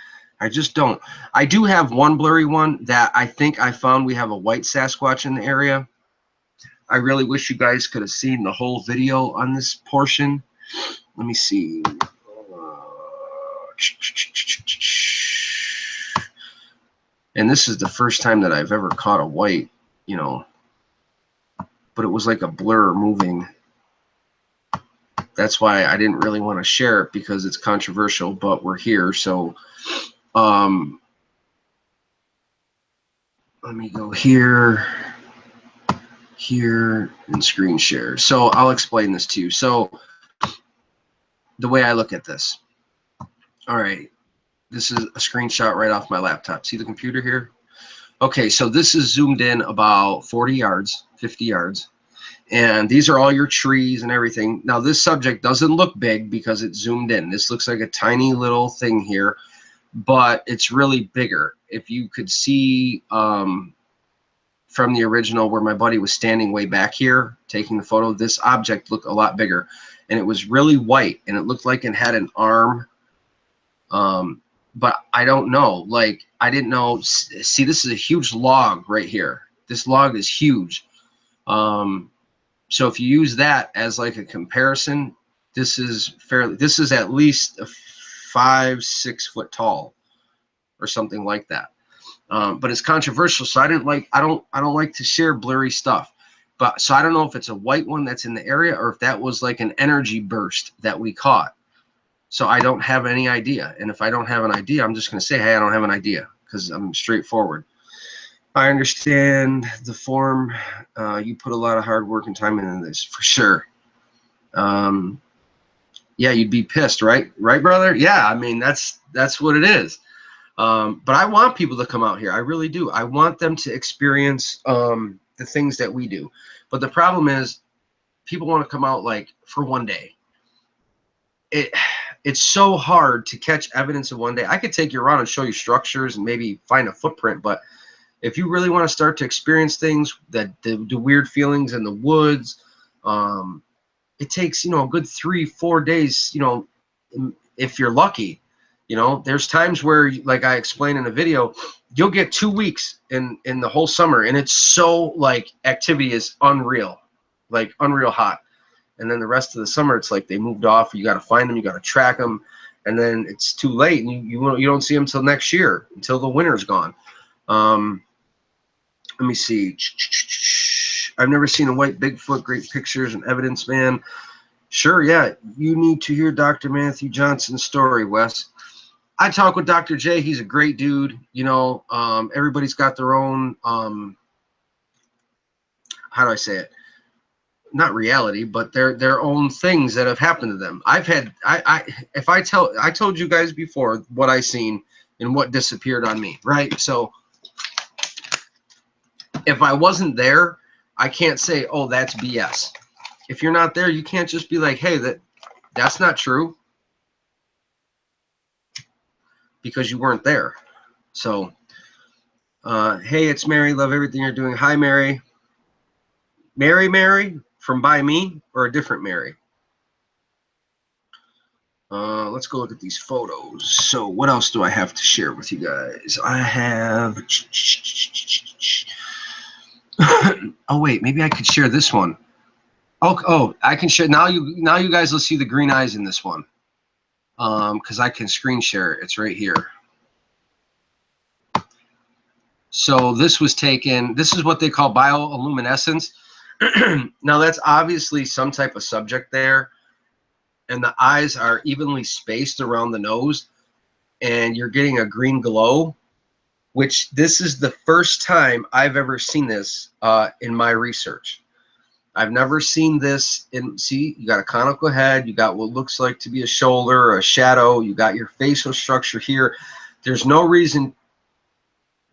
I just don't. I do have one blurry one that I think I found. We have a white Sasquatch in the area. I really wish you guys could have seen the whole video on this portion. Let me see. And this is the first time that I've ever caught a white, you know, but it was like a blur moving. That's why I didn't really want to share it, because it's controversial, but we're here. So let me go here, and screen share. So I'll explain this to you. So the way I look at this. All right. This is a screenshot right off my laptop. See the computer here? Okay, so this is zoomed in about 40 yards, 50 yards. And these are all your trees and everything. Now, this subject doesn't look big because it's zoomed in. This looks like a tiny little thing here, but it's really bigger. If you could see from the original where my buddy was standing way back here taking the photo, this object looked a lot bigger. And it was really white, and it looked like it had an arm. But I don't know. Like, I didn't know. See, this is a huge log right here. This log is huge. So if you use that as like a comparison, this is at least a 5-6 foot tall or something like that. But it's controversial, so I don't like to share blurry stuff. But so I don't know if it's a white one that's in the area, or if that was like an energy burst that we caught. So I don't have any idea. And if I don't have an idea, I'm just going to say, hey, I don't have an idea, because I'm straightforward. I understand the form. You put a lot of hard work and time into this, for sure. Yeah, you'd be pissed, right? Right, brother? Yeah, I mean, that's what it is. But I want people to come out here. I really do. I want them to experience the things that we do. But the problem is, people want to come out like for one day. It's so hard to catch evidence in one day. I could take you around and show you structures and maybe find a footprint, but if you really want to start to experience things, that the weird feelings in the woods, it takes, you know, a good 3-4 days, you know, if you're lucky. You know, there's times where, like I explained in the video, you'll get 2 weeks in the whole summer, and it's so, like, activity is unreal, like unreal hot. And then the rest of the summer, it's like they moved off. You got to find them, you got to track them, and then it's too late, and you don't see them until next year, until the winter's gone. Let me see. I've never seen a white Bigfoot. Great pictures and evidence, man. Sure, yeah. You need to hear Dr. Matthew Johnson's story, Wes. I talk with Dr. J. He's a great dude. You know, everybody's got their own, how do I say it? Not reality, but their own things that have happened to them. I told you guys before what I seen and what disappeared on me, right? So if I wasn't there, I can't say, oh, that's BS. If you're not there, you can't just be like, hey, that's not true, because you weren't there. So hey, it's Mary. Love everything you're doing. Hi, Mary. Mary from By Me, or a different Mary? Let's go look at these photos. So what else do I have to share with you guys? I have oh wait, maybe I could share this one. Oh, I can share now. You guys will see the green eyes in this one, because I can screen share it. It's right here. So this was taken. This is what they call bioluminescence. Now that's obviously some type of subject there, and the eyes are evenly spaced around the nose, and you're getting a green glow, which this is the first time I've ever seen this in my research. I've never seen this see, you got a conical head, you got what looks like to be a shoulder or a shadow, you got your facial structure here. There's no reason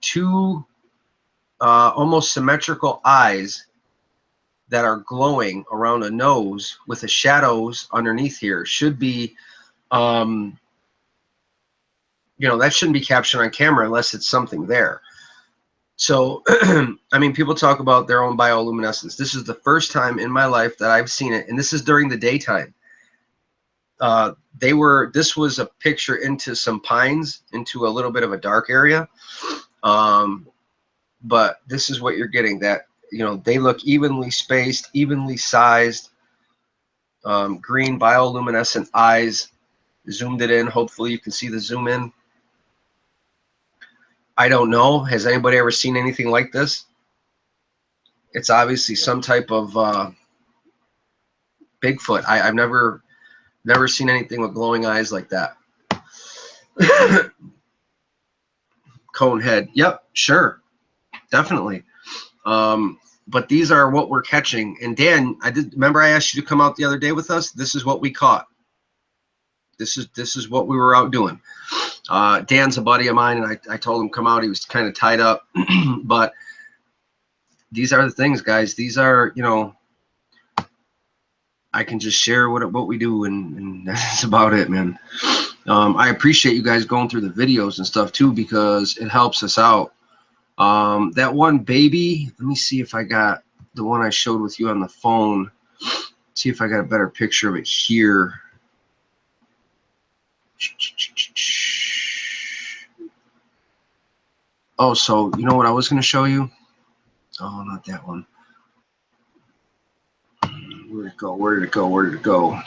two almost symmetrical eyes that are glowing around a nose with the shadows underneath here should be, you know, that shouldn't be captured on camera unless it's something there. So, I mean, people talk about their own bioluminescence. This is the first time in my life that I've seen it, and this is during the daytime. This was a picture into some pines, into a little bit of a dark area. But this is what you're getting, that, you know, they look evenly spaced, evenly sized, green bioluminescent eyes. Zoomed it in. Hopefully you can see the zoom in. I don't know. Has anybody ever seen anything like this? It's obviously some type of Bigfoot. I've never seen anything with glowing eyes like that. Cone head. Yep, sure. Definitely. But these are what we're catching. And Dan, remember I asked you to come out the other day with us? This is what we caught. This is what we were out doing. Dan's a buddy of mine, and I told him come out. He was kind of tied up. But these are the things, guys. These are, you know, I can just share what we do, and that's about it, man. I appreciate you guys going through the videos and stuff too, because it helps us out. That one baby, let me see if I got the one I showed with you on the phone. See if I got a better picture of it here. Oh, so you know what I was going to show you? Oh, not that one. Where did it go? Where did it go? Where did it go?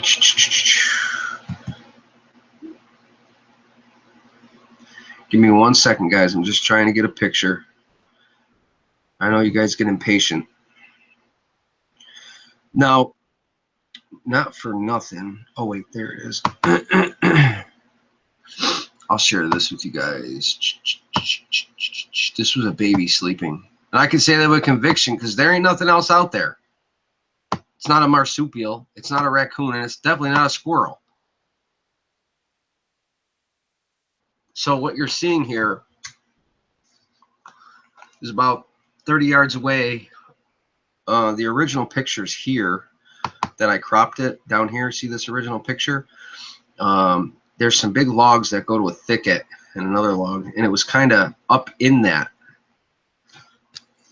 Give me 1 second, guys. I'm just trying to get a picture. I know you guys get impatient. Now, not for nothing. Oh, wait, there it is. I'll share this with you guys. This was a baby sleeping. And I can say that with conviction because there ain't nothing else out there. It's not a marsupial. It's not a raccoon. And it's definitely not a squirrel. So what you're seeing here is about 30 yards away. The original picture's here that I cropped it down here. See this original picture? There's some big logs that go to a thicket and another log, and it was kind of up in that.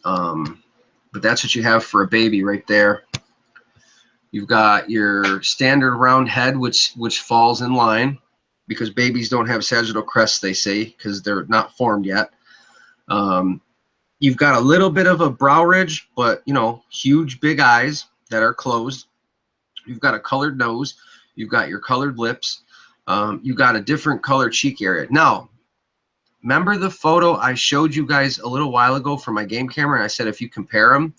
But that's what you have for a baby right there. You've got your standard round head, which falls in line, because babies don't have sagittal crests, they say, because they're not formed yet. You've got a little bit of a brow ridge, but, you know, huge big eyes that are closed. You've got a colored nose. You've got your colored lips. You've got a different color cheek area. Now, remember the photo I showed you guys a little while ago from my game camera? And I said if you compare them,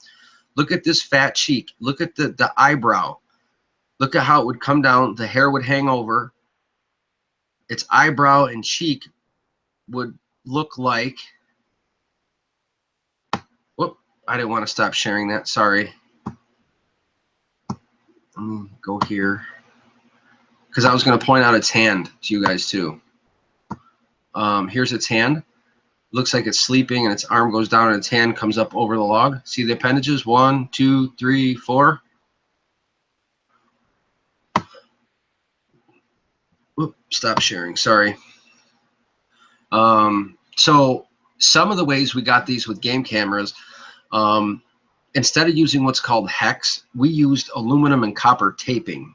look at this fat cheek. Look at the eyebrow. Look at how it would come down. The hair would hang over. Its eyebrow and cheek would look like... Whoop, I didn't want to stop sharing that. Sorry. Let me go here, because I was going to point out its hand to you guys too. Here's its hand. Looks like it's sleeping, and its arm goes down, and its hand comes up over the log. See the appendages? 1, 2, 3, 4. Whoop, stop sharing. Sorry. So some of the ways we got these with game cameras, instead of using what's called hex, we used aluminum and copper taping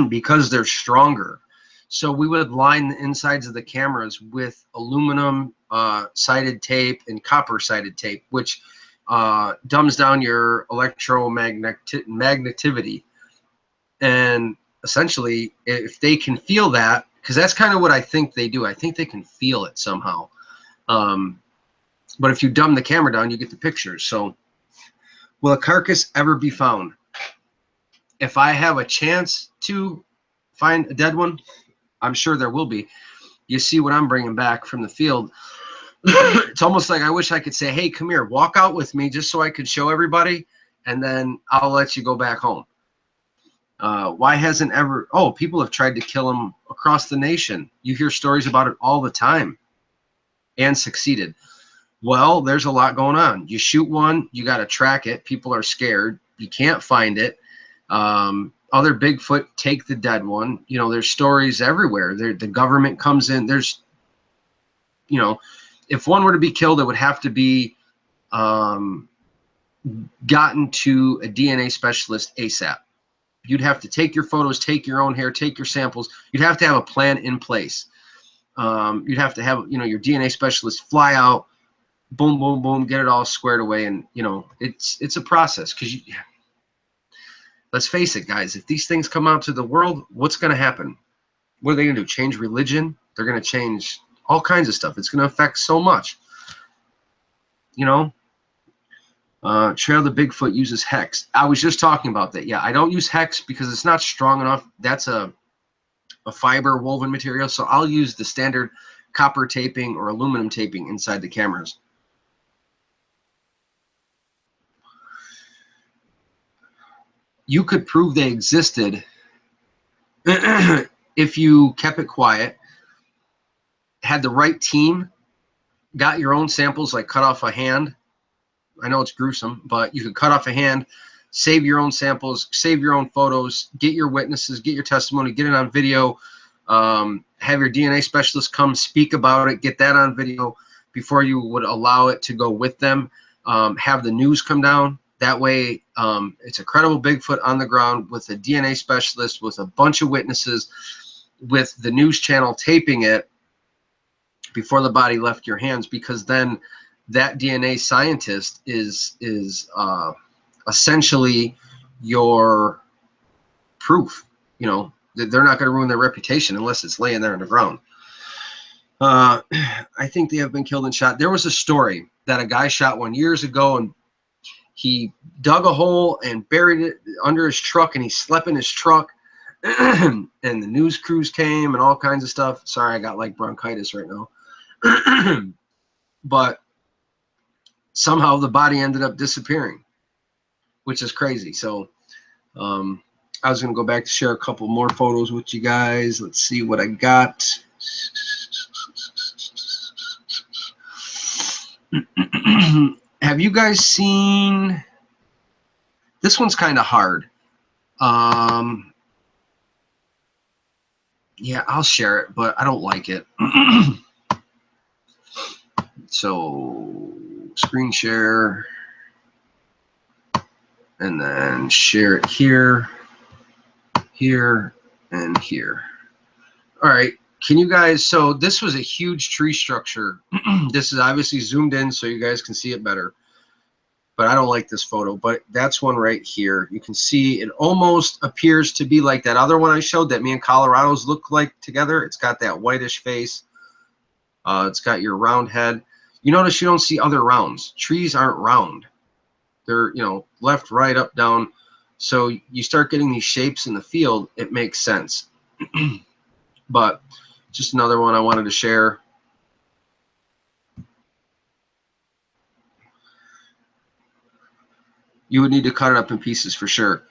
because they're stronger. So we would line the insides of the cameras with aluminum sided tape and copper sided tape, which dumbs down your electromagnetivity. And essentially, if they can feel that, because that's kind of what I think they do. I think they can feel it somehow. But if you dumb the camera down, you get the pictures. So will a carcass ever be found? If I have a chance to find a dead one, I'm sure there will be. You see what I'm bringing back from the field. It's almost like I wish I could say, hey, come here, walk out with me just so I could show everybody, and then I'll let you go back home. Why hasn't ever... Oh, people have tried to kill him across the nation. You hear stories about it all the time, and succeeded. Well, there's a lot going on. You shoot one, you got to track it. People are scared. You can't find it. Other Bigfoot take the dead one. You know, there's stories everywhere. The government comes in. There's, you know, if one were to be killed, it would have to be gotten to a DNA specialist ASAP. You'd have to take your photos, take your own hair, take your samples. You'd have to have a plan in place. You'd have to have, you know, your DNA specialist fly out, boom, boom, boom, get it all squared away. And, you know, it's a process, because let's face it, guys, if these things come out to the world, what's going to happen? What are they going to do? Change religion? They're going to change all kinds of stuff. It's going to affect so much. You know, Trail the Bigfoot uses hex. I was just talking about that. Yeah, I don't use hex because it's not strong enough. That's a fiber woven material. So I'll use the standard copper taping or aluminum taping inside the cameras. You could prove they existed if you kept it quiet, had the right team, got your own samples, like cut off a hand. I know it's gruesome, but you could cut off a hand, save your own samples, save your own photos, get your witnesses, get your testimony, get it on video, have your DNA specialist come speak about it, get that on video before you would allow it to go with them, have the news come down. That way, it's a credible Bigfoot on the ground with a DNA specialist, with a bunch of witnesses, with the news channel taping it before the body left your hands, because then that DNA scientist is essentially your proof. You know, they're not going to ruin their reputation unless it's laying there on the ground. I think they have been killed and shot. There was a story that a guy shot one years ago, and he dug a hole and buried it under his truck, and he slept in his truck, and the news crews came and all kinds of stuff. Sorry, I got like bronchitis right now. But somehow the body ended up disappearing, which is crazy. So I was going to go back to share a couple more photos with you guys. Let's see what I got. Have you guys seen, this one's kind of hard. Yeah, I'll share it, but I don't like it. So screen share, and then share it here, here, and here. All right, can you guys, so this was a huge tree structure. This is obviously zoomed in so you guys can see it better, but I don't like this photo. But that's one right here. You can see it almost appears to be like that other one I showed that me and Colorado's look like together. It's got that whitish face. It's got your round head. You notice you don't see other rounds. Trees aren't round. They're, you know, left, right, up, down. So you start getting these shapes in the field, it makes sense. But just another one I wanted to share. You would need to cut it up in pieces for sure.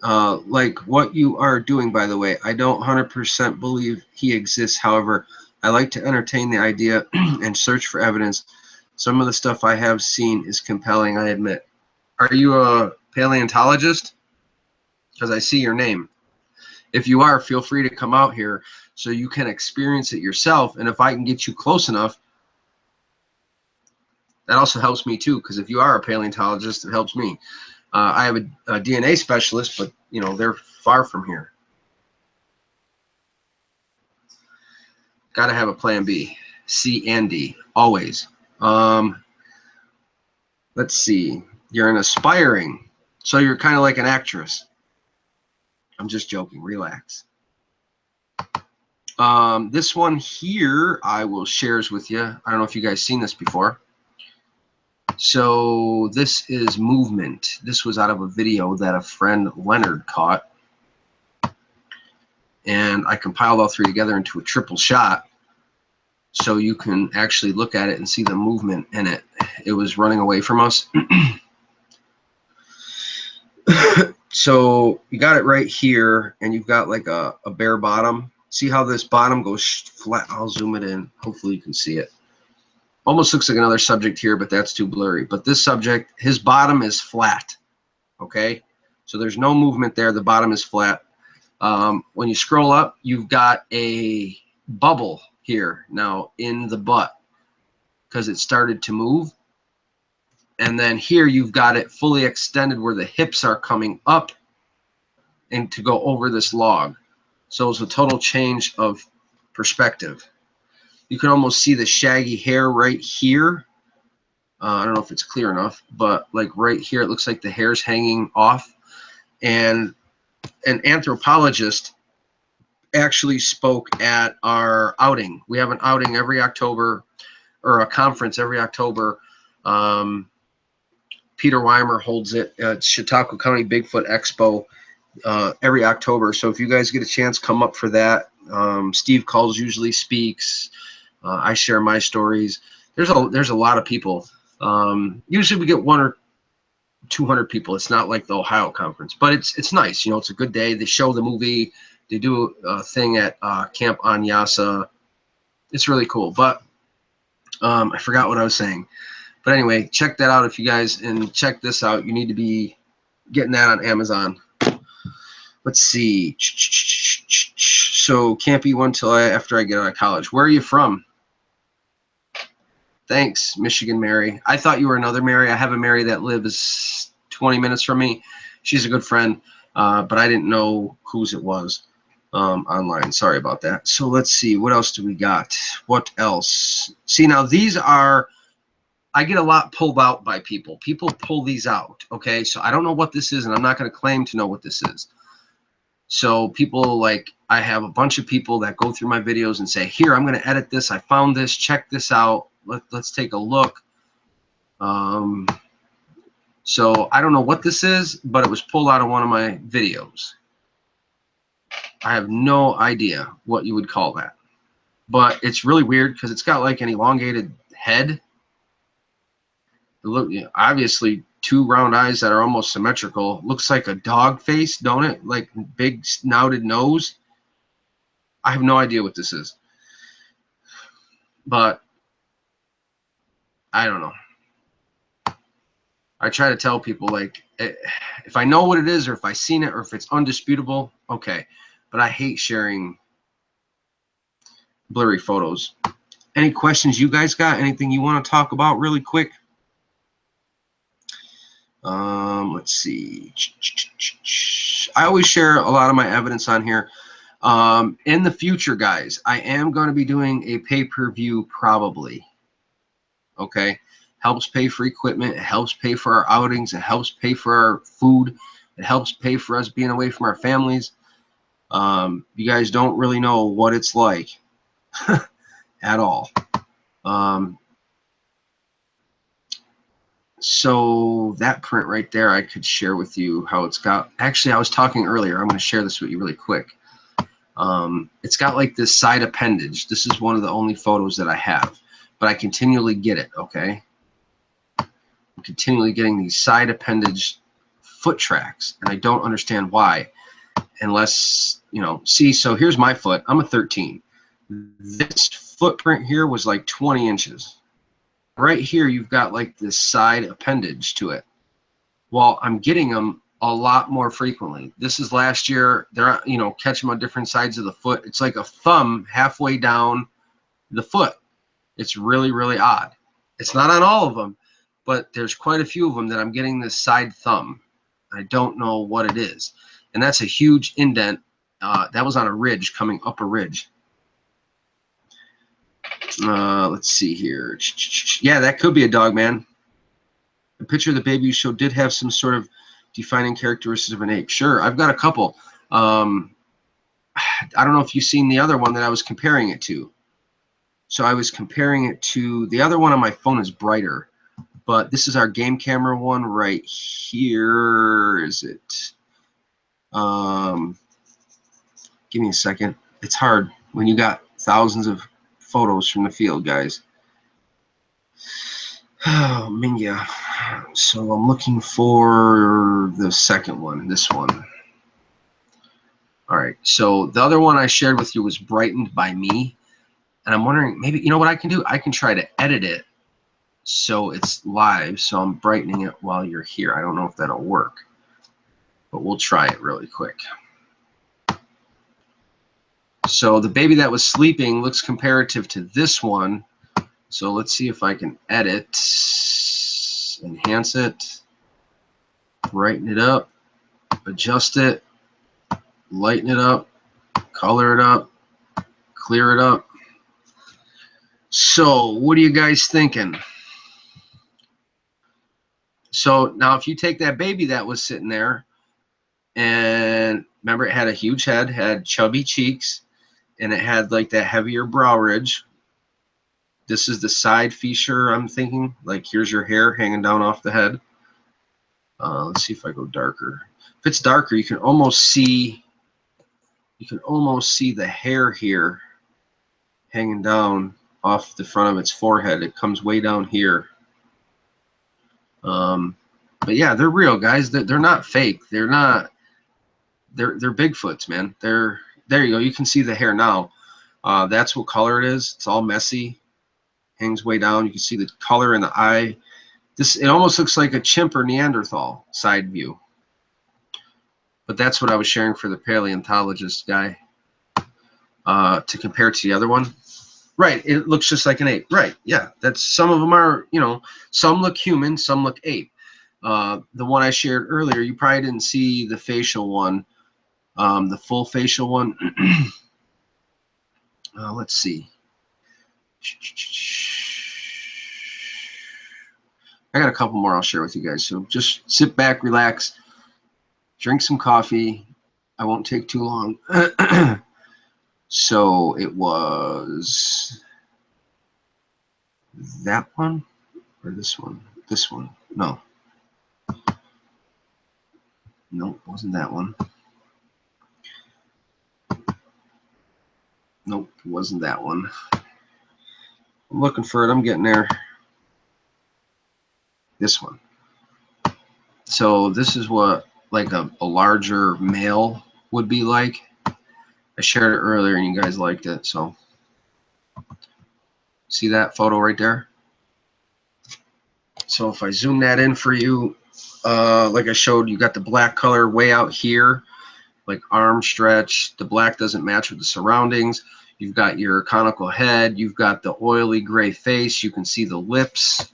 Like what you are doing, by the way. I don't 100% believe he exists. However, I like to entertain the idea and search for evidence. Some of the stuff I have seen is compelling, I admit. Are you a paleontologist? Because I see your name. If you are, feel free to come out here so you can experience it yourself. And if I can get you close enough, that also helps me too, because if you are a paleontologist, it helps me. I have a DNA specialist, but you know, they're far from here. Got to have a plan B, C, and D, always. Let's see. You're an aspiring, so you're kind of like an actress. I'm just joking. Relax. This one here, I will share with you. I don't know if you guys seen this before. So this is movement. This was out of a video that a friend Leonard caught. And I compiled all three together into a triple shot so you can actually look at it and see the movement in it. It was running away from us. So you got it right here, and you've got like a bare bottom. See how this bottom goes flat? I'll zoom it in. Hopefully you can see it. Almost looks like another subject here, but that's too blurry. But this subject, his bottom is flat. Okay? So there's no movement there. The bottom is flat. When you scroll up, you've got a bubble here now in the butt because it started to move. And then here you've got it fully extended where the hips are coming up and to go over this log. So it's a total change of perspective. You can almost see the shaggy hair right here. I don't know if it's clear enough, but like right here, it looks like the hair's hanging off. And an anthropologist actually spoke at our outing. We have an outing every October, or a conference every October. Peter Weimer holds it at Chautauqua County Bigfoot Expo every October. So if you guys get a chance, come up for that. Steve Culls usually speaks. I share my stories. There's a lot of people. Usually we get 100 or 200 people. It's not like the Ohio conference, but it's nice. You know, it's a good day. They show the movie. They do a thing at Camp Anyasa. It's really cool. But I forgot what I was saying. But anyway, check that out if you guys, and check this out. You need to be getting that on Amazon. Let's see. So can't be one till after I get out of college. Where are you from? Thanks, Michigan Mary. I thought you were another Mary. I have a Mary that lives 20 minutes from me. She's a good friend, but I didn't know whose it was online. Sorry about that. So let's see. What else do we got? What else? See, now these are, I get a lot pulled out by people. People pull these out, okay? So I don't know what this is, and I'm not going to claim to know what this is. So people, like, I have a bunch of people that go through my videos and say, here, I'm going to edit this. I found this. Check this out. Let's take a look. So I don't know what this is, but it was pulled out of one of my videos. I have no idea what you would call that. But it's really weird because it's got like an elongated head. Look, obviously 2 round eyes that are almost symmetrical. Looks like a dog face, don't it? Like big snouted nose. I have no idea what this is, but I don't know. I try to tell people, like, if I know what it is, or if I seen it, or if it's undisputable, okay. But I hate sharing blurry photos. Any questions you guys got? Anything you want to talk about really quick? Let's see. I always share a lot of my evidence on here. In the future, guys, I am going to be doing a pay-per-view probably. Okay. Helps pay for equipment. It helps pay for our outings. It helps pay for our food. It helps pay for us being away from our families. You guys don't really know what it's like at all. So that print right there, I could share with you how it's got. Actually, I was talking earlier. I'm going to share this with you really quick. It's got like this side appendage. This is one of the only photos that I have, but I continually get it, okay? I'm continually getting these side appendage foot tracks, and I don't understand why, unless, you know, see, so here's my foot. I'm a 13. This footprint here was like 20 inches. Right here, you've got like this side appendage to it. Well, I'm getting them a lot more frequently. This is last year. They're, you know, catch them on different sides of the foot. It's like a thumb halfway down the foot. It's really, really odd. It's not on all of them, but there's quite a few of them that I'm getting this side thumb. I don't know what it is. And that's a huge indent. That was on a ridge, coming up a ridge. Let's see here. Yeah, that could be a dog, man. The picture of the baby you showed did have some sort of defining characteristics of an ape. Sure, I've got a couple. I don't know if you've seen the other one that I was comparing it to. So I was comparing it to, the other one on my phone is brighter, but this is our game camera one right here. Is it? Give me a second. It's hard when you got thousands of photos from the field, guys. Oh, Minya. So I'm looking for the second one, this one. All right, so the other one I shared with you was brightened by me. And I'm wondering, maybe, you know what I can do? I can try to edit it so it's live, so I'm brightening it while you're here. I don't know if that'll work, but we'll try it really quick. So the baby that was sleeping looks comparative to this one. So let's see if I can edit, enhance it, brighten it up, adjust it. lighten it up, color it up, clear it up. So what are you guys thinking? So now if you take that baby that was sitting there, and remember it had a huge head, had chubby cheeks, and it had like that heavier brow ridge. This is the side feature, I'm thinking. Like here's your hair hanging down off the head. Let's see if I go darker. If it's darker, you can almost see the hair here hanging down off the front of its forehead. It comes way down here. But yeah, they're real, guys. They're not fake. They're Bigfoots, man. There you go. You can see the hair now. That's what color it is. It's all messy. Hangs way down. You can see the color in the eye. It almost looks like a chimp or Neanderthal side view. But that's what I was sharing for the paleontologist guy to compare to the other one. Right, it looks just like an ape. Right, yeah. That's some of them are, you know, some look human, some look ape. The one I shared earlier, you probably didn't see the facial one, the full facial one. Let's see. I got a couple more I'll share with you guys. So just sit back, relax, drink some coffee. I won't take too long. So it was that one or this one? This one. No. Nope, wasn't that one. Nope, it wasn't that one. I'm looking for it. I'm getting there. This one. So this is what like a larger male would be like. I shared it earlier and you guys liked it. So see that photo right there? So if I zoom that in for you, like I showed, you got the black color way out here, like arm stretch. The black doesn't match with the surroundings. You've got your conical head. You've got the oily gray face. You can see the lips.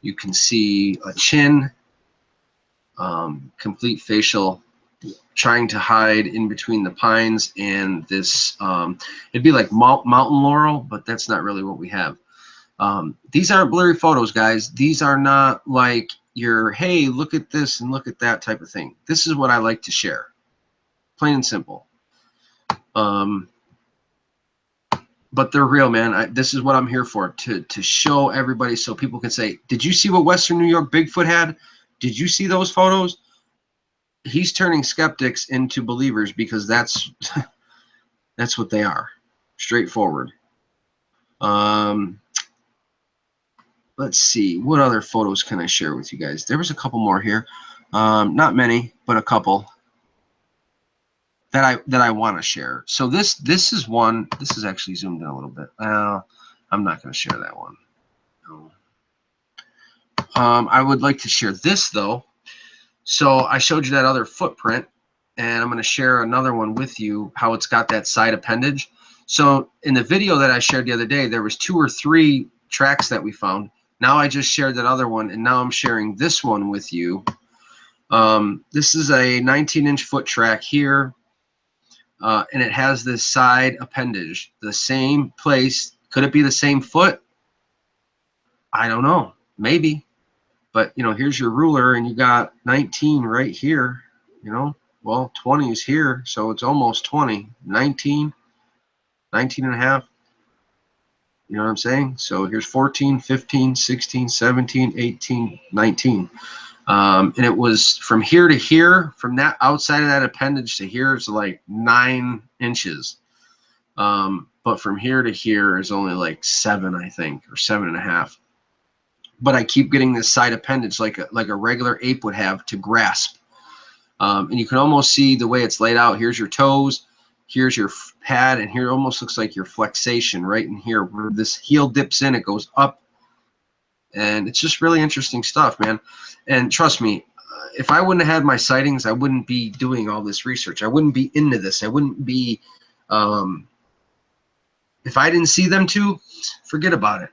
You can see a chin. Complete facial, trying to hide in between the pines and this. It'd be like mountain laurel, but that's not really what we have. These aren't blurry photos, guys. These are not like your, hey, look at this and look at that type of thing. This is what I like to share. Plain and simple. But they're real, man. This is what I'm here for, to show everybody so people can say, did you see what Western New York Bigfoot had? Did you see those photos? He's turning skeptics into believers because that's that's what they are. Straightforward. Let's see. What other photos can I share with you guys? There was a couple more here. Not many, but a couple that I want to share. So this is one. This is actually zoomed in a little bit. I'm not going to share that one. No. I would like to share this though. So I showed you that other footprint, and I'm going to share another one with you, how it's got that side appendage. So in the video that I shared the other day, there was 2 or 3 tracks that we found. Now I just shared that other one, and now I'm sharing this one with you. This is a 19-inch foot track here, and it has this side appendage, the same place. Could it be the same foot? I don't know. Maybe. But, you know, here's your ruler, and you got 19 right here, you know. Well, 20 is here, so it's almost 20. 19, 19 and a half. You know what I'm saying? So here's 14, 15, 16, 17, 18, 19. And it was from here to here, from that outside of that appendage to here, it's like 9 inches. But from here to here is only like 7, I think, or 7.5. But I keep getting this side appendage like a regular ape would have to grasp. And you can almost see the way it's laid out. Here's your toes, here's your pad, and here it almost looks like your flexation right in here. Where this heel dips in, it goes up. And it's just really interesting stuff, man. And trust me, if I wouldn't have had my sightings, I wouldn't be doing all this research. I wouldn't be into this. I wouldn't be, if I didn't see them too, forget about it.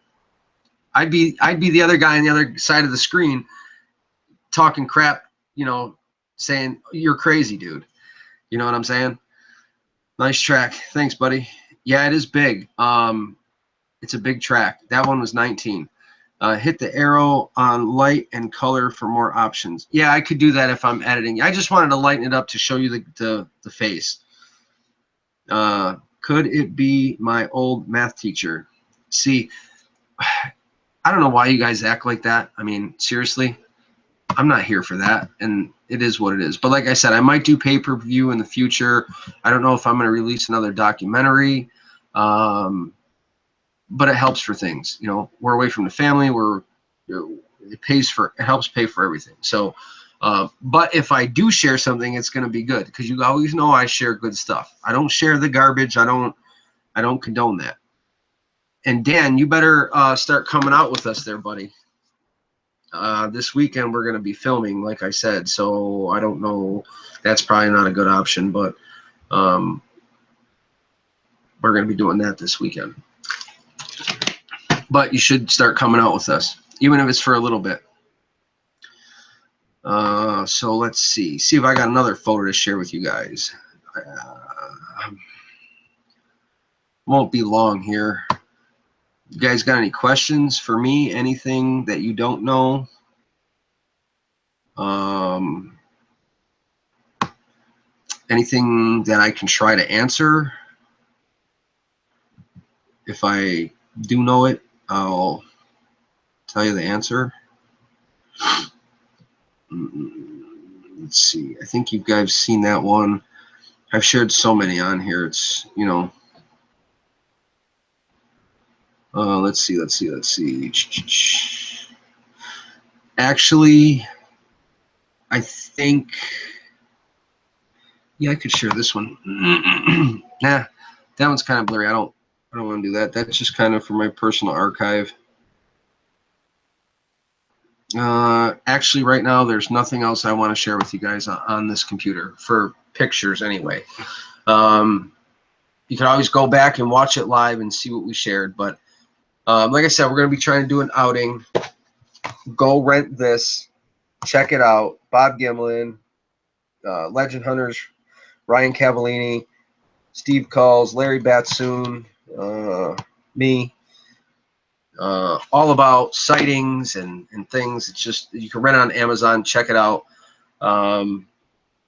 I'd be the other guy on the other side of the screen talking crap, you know, saying, you're crazy, dude. You know what I'm saying? Nice track. Thanks, buddy. Yeah, it is big. It's a big track. That one was 19. Hit the arrow on light and color for more options. Yeah, I could do that if I'm editing. I just wanted to lighten it up to show you the face. Could it be my old math teacher? See, I don't know why you guys act like that. I mean, seriously, I'm not here for that, and it is what it is. But like I said, I might do pay-per-view in the future. I don't know if I'm going to release another documentary, but it helps for things. You know, we're away from the family. It helps pay for everything. So, but if I do share something, it's going to be good, because you always know I share good stuff. I don't share the garbage. I don't condone that. And Dan, you better start coming out with us there, buddy. This weekend we're going to be filming, like I said, so I don't know. That's probably not a good option, but we're going to be doing that this weekend. But you should start coming out with us, even if it's for a little bit. So let's see if I got another photo to share with you guys. Won't be long here. You guys got any questions for me? Anything that you don't know? Anything that I can try to answer? If I do know it, I'll tell you the answer. Let's see. I think you guys seen that one. I've shared so many on here. It's, you know. Let's see. Actually, I think, yeah, I could share this one. Nah, that one's kind of blurry. I don't want to do that. That's just kind of for my personal archive. Actually, right now, there's nothing else I want to share with you guys on this computer, for pictures anyway. You can always go back and watch it live and see what we shared. But like I said, we're going to be trying to do an outing. Go rent this. Check it out. Bob Gimlin, Legend Hunters, Ryan Cavallini, Steve Culls, Larry Batsoon, me. All about sightings and things. It's just, you can rent it on Amazon. Check it out.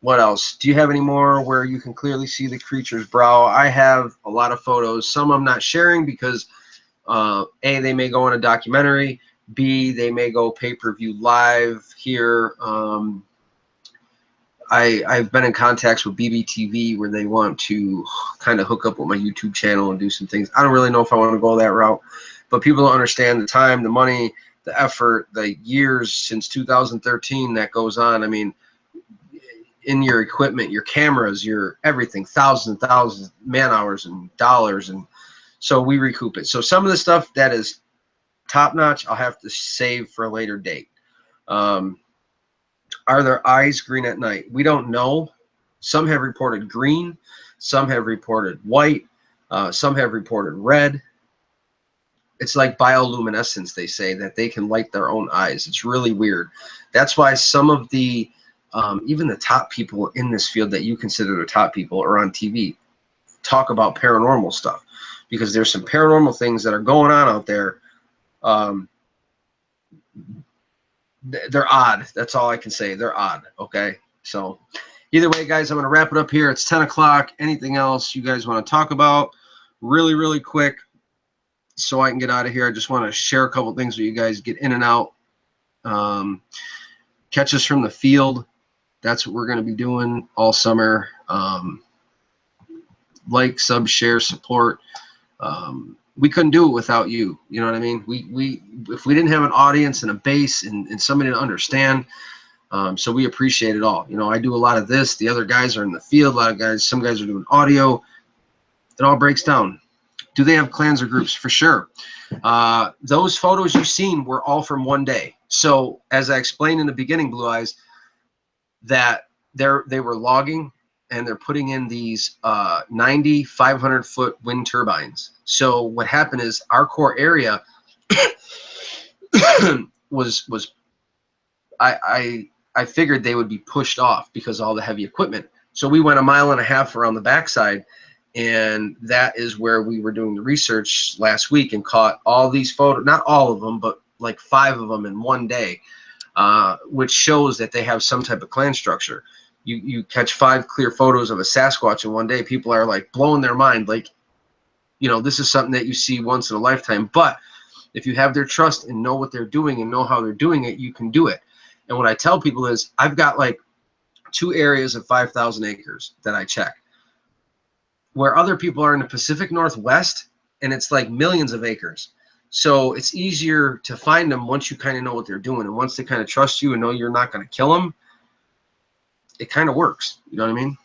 What else? Do you have any more where you can clearly see the creature's brow? I have a lot of photos. Some I'm not sharing because A, they may go in a documentary. B, they may go pay-per-view live here. I've been in contacts with BBTV where they want to kind of hook up with my YouTube channel and do some things. I don't really know if I want to go that route, but people don't understand the time, the money, the effort, the years since 2013 that goes on. I mean, in your equipment, your cameras, your everything, thousands and thousands of man hours and dollars, and so we recoup it. So some of the stuff that is top notch, I'll have to save for a later date. Are their eyes green at night? We don't know. Some have reported green, some have reported white, some have reported red. It's like bioluminescence, they say, that they can light their own eyes. It's really weird. That's why some of the even the top people in this field that you consider the top people are on TV talk about paranormal stuff, because there's some paranormal things that are going on out there. They're odd. That's all I can say. They're odd. Okay. So either way, guys, I'm going to wrap it up here. It's 10 o'clock. Anything else you guys want to talk about really, really quick so I can get out of here? I just want to share a couple things with you guys, get in and out. Catch us from the field. That's what we're going to be doing all summer. Like, sub, share, support. We couldn't do it without you. You know what I mean? If we didn't have an audience and a base and somebody to understand, so we appreciate it all. You know, I do a lot of this. The other guys are in the field. A lot of guys, some guys are doing audio. It all breaks down. Do they have clans or groups? For sure. Those photos you've seen were all from one day. So as I explained in the beginning, Blue Eyes, that they were logging, and they're putting in these 90, 500-foot wind turbines. So what happened is our core area was I figured they would be pushed off because of all the heavy equipment. So we went 1.5 miles around the backside, and that is where we were doing the research last week and caught all these photos, not all of them, but like 5 of them in one day, which shows that they have some type of clan structure. You catch 5 clear photos of a Sasquatch in one day, people are like blowing their mind, like, you know, this is something that you see once in a lifetime. But if you have their trust and know what they're doing and know how they're doing it, you can do it. And what I tell people is, I've got like 2 areas of 5,000 acres that I check, where other people are in the Pacific Northwest, and it's like millions of acres. So it's easier to find them once you kind of know what they're doing, and once they kind of trust you and know you're not going to kill them, it kind of works. You know what I mean?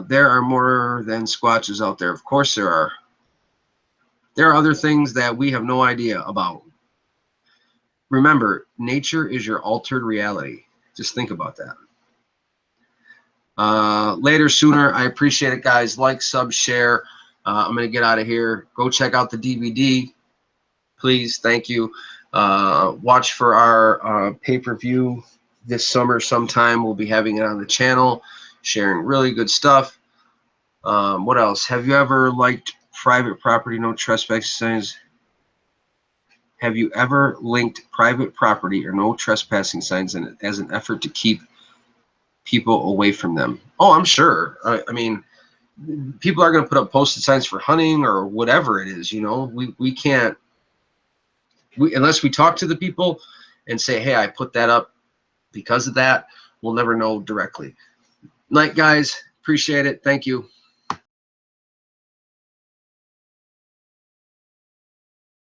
There are more than squatches out there. Of course there are. There are other things that we have no idea about. Remember, nature is your altered reality. Just think about that. Later, sooner. I appreciate it, guys. Like, sub, share. I'm going to get out of here. Go check out the DVD, please. Thank you. Watch for our pay-per-view this summer sometime. We'll be having it on the channel, sharing really good stuff. What else? Have you ever liked private property, no trespassing signs? Have you ever linked private property or no trespassing signs as an effort to keep people away from them? Oh, I'm sure. I mean, people are going to put up posted signs for hunting or whatever it is. You know, we can't, unless we talk to the people and say, hey, I put that up because of that, we'll never know directly. Night, guys. Appreciate it. Thank you.